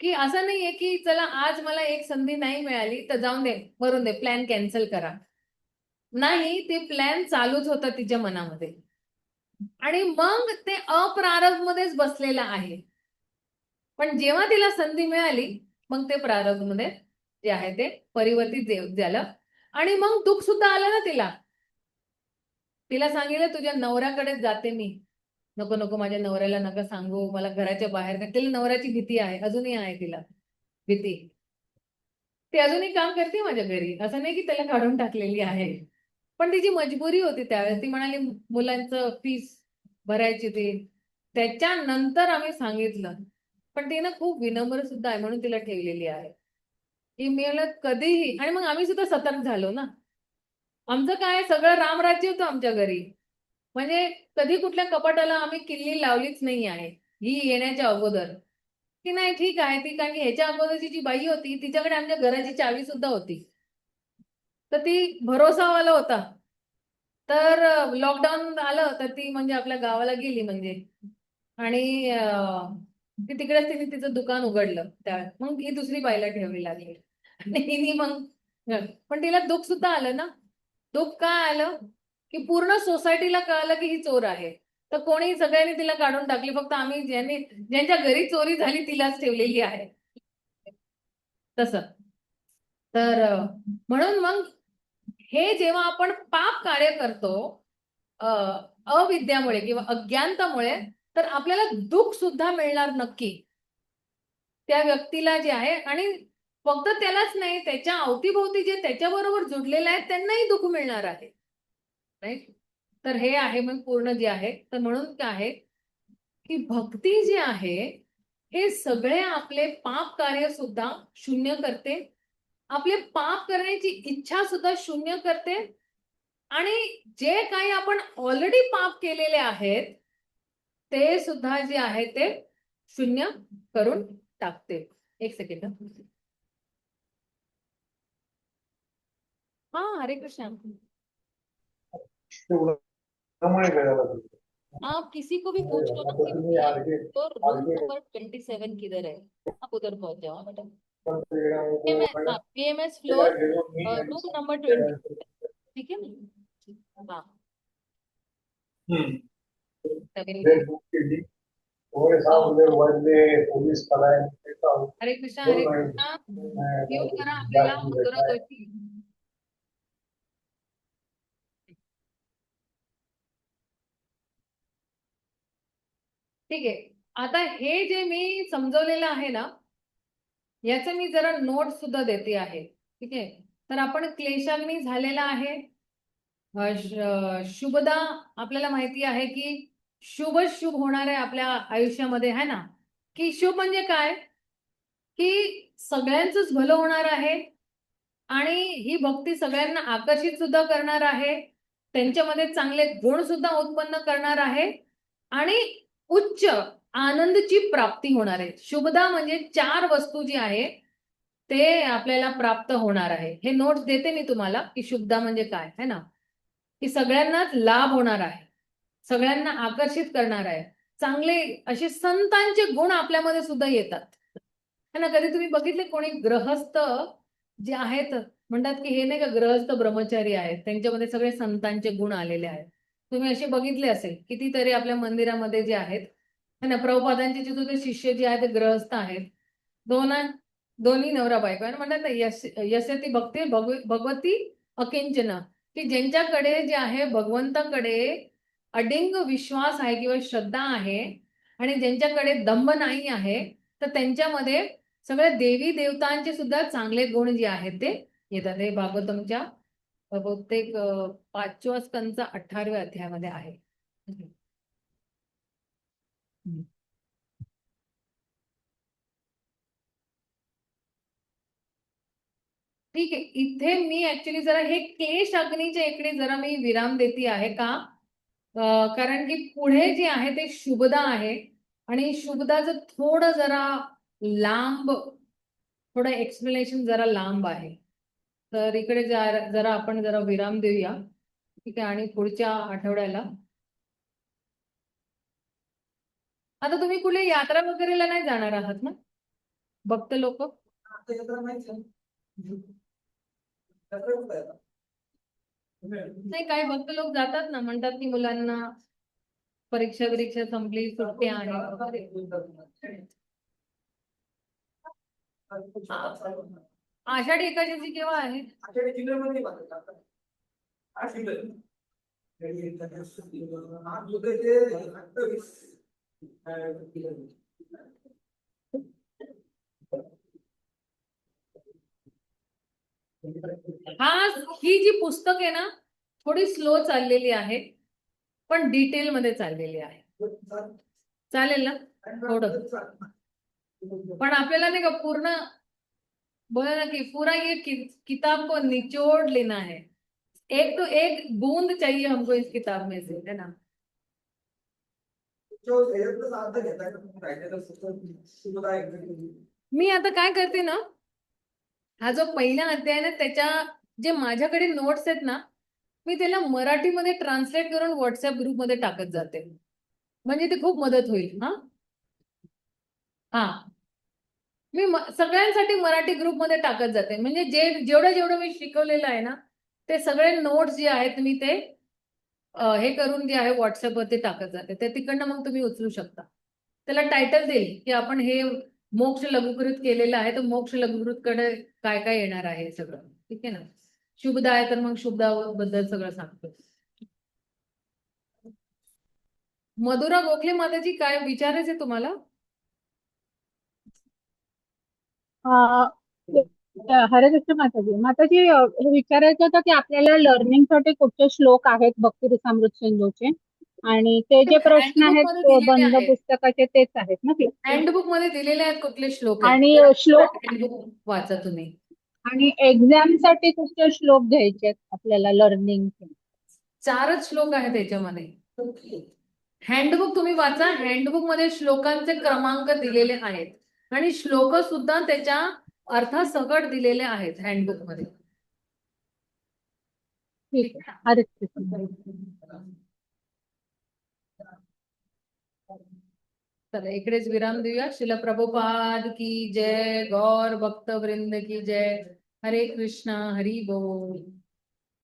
की असं नाहीये की चला आज मला एक संधी नाही मिळाली तर जाऊन दे मरून दे प्लॅन कॅन्सल करा. नाही ते प्लॅन चालूच होता तिच्या मनामध्ये. आणि मग ते अप्रारब्ध मध्येच बसलेलं आहे. पण जेव्हा तिला संधी मिळाली मग ते प्रारब्ध मध्ये जे आहे ते परिवर्तित झालं. आणि मग दुःख सुद्धा आलं ना तिला. तिला सांगितलं तुझ्या नवऱ्याकडेच जाते मी. नको नको माझ्या नवऱ्याला नका सांगू, मला घराच्या बाहेर नाही. तिला नवऱ्याची भीती आहे, अजूनही आहे तिला भीती. ती अजूनही काम करते माझ्या घरी, असं नाही की त्याला काढून टाकलेली आहे. पण तिची मजबुरी होती त्यावेळेस. ती म्हणाली मुलांचं फीस भरायची ती. त्याच्यानंतर आम्ही सांगितलं. पण ती ना खूप विनम्र सुद्धा आहे म्हणून तिला ठेवलेली आहे. की मी म्हणलं कधीही. आणि मग आम्ही सुद्धा सतर्क झालो ना. आमचं काय सगळं रामराज्य होतं आमच्या घरी. म्हणजे कधी कुठल्या कपाटाला आम्ही किल्ली लावलीच नाही आहे. ही येण्याच्या अगोदर. की नाही ठीक आहे ती, कारण की ह्याच्या अगोदरची जी बाई होती तिच्याकडे आमच्या घराची चावी सुद्धा होती. तर ती भरोसावाला होता. तर लॉकडाऊन आलं तर ती म्हणजे आपल्या गावाला गेली म्हणजे. आणि ती तिकडेच तिने तिचं दुकान उघडलं त्यावेळेस. मग ही दुसरी बाईला ठेवावी लागली. आणि हिने मग पण तिला दुःख सुद्धा आलं ना. दुःख काय आलं की पूर्ण सोसायटीला कळालं की ही चोर आहे. तर कोणी सगळ्यांनी तिला काढून टाकली. फक्त आम्ही ज्यांच्या घरी चोरी झाली तिलाच ठेवलेली आहे. तसं. तर म्हणून मग हे जेव्हा आपण पाप कार्य करतो अविद्यामुळे किंवा अज्ञानतामुळे, तर आपल्याला दुःख सुद्धा मिळणार नक्की त्या व्यक्तीला जे आहे. आणि फक्त त्यालाच नाही, त्याच्या अवतीभोवती जे त्याच्याबरोबर जुडलेले आहेत त्यांनाही दुःख मिळणार आहे. राईट. तर हे आहे मग पूर्ण जे आहे. तर म्हणून काय आहे की भक्ती जी आहे हे सगळे आपले पाप कार्य सुद्धा शून्य करते, आपले पाप करण्याची इच्छा सुद्धा शून्य करते, आणि जे काही आपण ऑलरेडी पाप केलेले आहेत ते सुद्धा जे आहे ते शून्य करून टाकते. एक सेकंड. हा, हरे कृष्ण. आप किसी को भी पूछ लो ना कि तो रूम नंबर 27 किधर है, आप उधर पहुंच जाओ बेटा. PMS floor room number 20. ठीक है ना. हाँ. हरे कृष्णा, हरे कृष्णा. येऊन करा आपल्याला मधुरा गोष्टी. ठीक आहे. आता हे जे मी समजवलेलं आहे ना, याचं मी जरा नोट सुद्धा देते आहे. ठीक आहे. तर आपण क्लेशाग्नी झालेला आहे. शुभदा आपल्याला माहिती आहे की शुभ शुभ होणार आहे आपल्या आयुष्यामध्ये, है ना. की शुभ म्हणजे काय, की सगळ्यांचंच भलं होणार आहे, आणि ही भक्ती सगळ्यांना आकर्षित सुद्धा करणार आहे, त्यांच्यामध्ये चांगले गुण सुद्धा उत्पन्न करणार आहे, आणि उच्च आनंदची प्राप्ती होणार आहे. शुभदा म्हणजे 4 वस्तू जी आहे ते आपल्याला प्राप्त होणार आहे. हे नोट्स देते मी तुम्हाला की शुभदा म्हणजे काय, है ना. की सगळ्यांनाच लाभ होणार आहे, सगळ्यांना आकर्षित करणार आहे, चांगले असे संतांचे गुण आपल्यामध्ये सुद्धा येतात, है ना. कधी तुम्ही बघितले कोणी ग्रहस्थ जे आहेत, म्हणतात की हे नाही का ग्रहस्थ ब्रह्मचारी आहेत, त्यांच्यामध्ये सगळे संतांचे गुण आलेले आहेत. तुम्ही असे बघितले असेल कितीतरी आपल्या मंदिरामध्ये जे आहेत, है ना. प्रभुपादांचे जे शिष्य जे आहेत ते ग्रहस्थ आहेत. दोन्ही नवरा बायको आहे. म्हणतात ना यस्यति भक्ती भगवती अकिंचन, की ज्यांच्याकडे जे आहे भगवंताकडे अडिंग विश्वास आहे किंवा श्रद्धा आहे, आणि ज्यांच्याकडे दंभ नाही आहे, तर त्यांच्यामध्ये सगळे देवी देवतांचे सुद्धा चांगले गुण जे आहेत ते येतात. हे भागवतमच्या बहुतेक 5व्या स्कंदचा 18व्या अध्यायामध्ये आहे. ठीक आहे. इथे मी ऍक्च्युली जरा हे क्लेश अग्नीच्या इकडे जरा मी विराम देते आहे का, कारण की पुढे जे आहे ते शुभदा आहे, आणि शुभदाचं थोडं जरा लांब, थोडं एक्सप्लेनेशन जरा लांब आहे. तर इकडे जरा आपण जरा विराम देऊया. ठीक आहे. आणि पुढच्या आठवड्याला आता तुम्ही कुठे यात्रा वगैरेला नाही जाणार आहात ना, भक्त लोक? नाही, काही भक्त लोक जातात ना, म्हणतात की मुलांना परीक्षा संपली, सुट्टी आहे वगैरे. आषाढी एकादशी केव्हा आहे? हा, ही जी पुस्तक आहे ना थोडी स्लो चाललेली आहे, पण डिटेल मध्ये चाललेली आहे. चालेल ना थोडं, पण आपल्याला नाही का पूर्ण, बोला ना कि पूरा ये किताब को निचोड़ लेना है. एक तो एक बूंद चाहिए हमको इस किताब में से, है ना. मी आता काय करते ना, हा जो पहिला अध्याय ना त्याच्या जे माझ्याकडे नोट्स आहेत ना, मी त्याला मराठीमध्ये ट्रान्सलेट करून व्हॉट्सअप ग्रुपमध्ये टाकत जाते, म्हणजे ते खूप मदत होईल. हा, मी सगळ्यांसाठी मराठी ग्रुपमध्ये टाकत जाते, म्हणजे जेवढं मी शिकवलेलं आहे ना ते सगळे नोट्स जे आहेत मी ते हे करून जे आहे व्हॉट्सअपवरती टाकत जाते. ते तिकडनं मग तुम्ही उचलू शकता. त्याला टायटल देईल की आपण हे मोक्ष लघुकृत केलेलं आहे, तर मोक्ष लघुकृत कडे काय काय येणार आहे सगळं. ठीक आहे ना. शुभदा आहे तर मग शुभदा बद्दल सगळं सांगतो. मधुरा गोखले माताजी, काय विचारायचे तुम्हाला?
हरे कृष्ण माताजी. माताजी, हे विचारायचं होतं की आपल्याला लर्निंगसाठी कुठचे श्लोक आहेत भक्ती रसामृत सिंधूचे, आणि ते जे प्रश्न
हँडबुक
आहेत
मध्ये दिलेले
बंद
आहेत.
पुस्तकाचे तेच आहेत ना ते.
हँडबुक मध्ये दिलेले आहेत कुठले श्लोक आहेत.
आणि श्लोक
हँडबुक वाचा तुम्ही.
आणि एक्झाम साठी कुठचे श्लोक घ्यायचे आहेत आपल्याला लर्निंगचे?
4च श्लोक आहेत त्याच्यामध्ये. हँडबुक तुम्ही वाचा. हँडबुक मध्ये श्लोकांचे क्रमांक दिलेले आहेत आणि श्लोक सुद्धा त्याच्या अर्थासकट दिलेले आहेत हँडबुक मध्ये.
ठीक आहे. हरे कृष्ण.
चला इकडेच विराम देऊया. शिल प्रभुपाद की जय. गौर भक्त वृंद की जय. हरे कृष्णा. हरी बोल.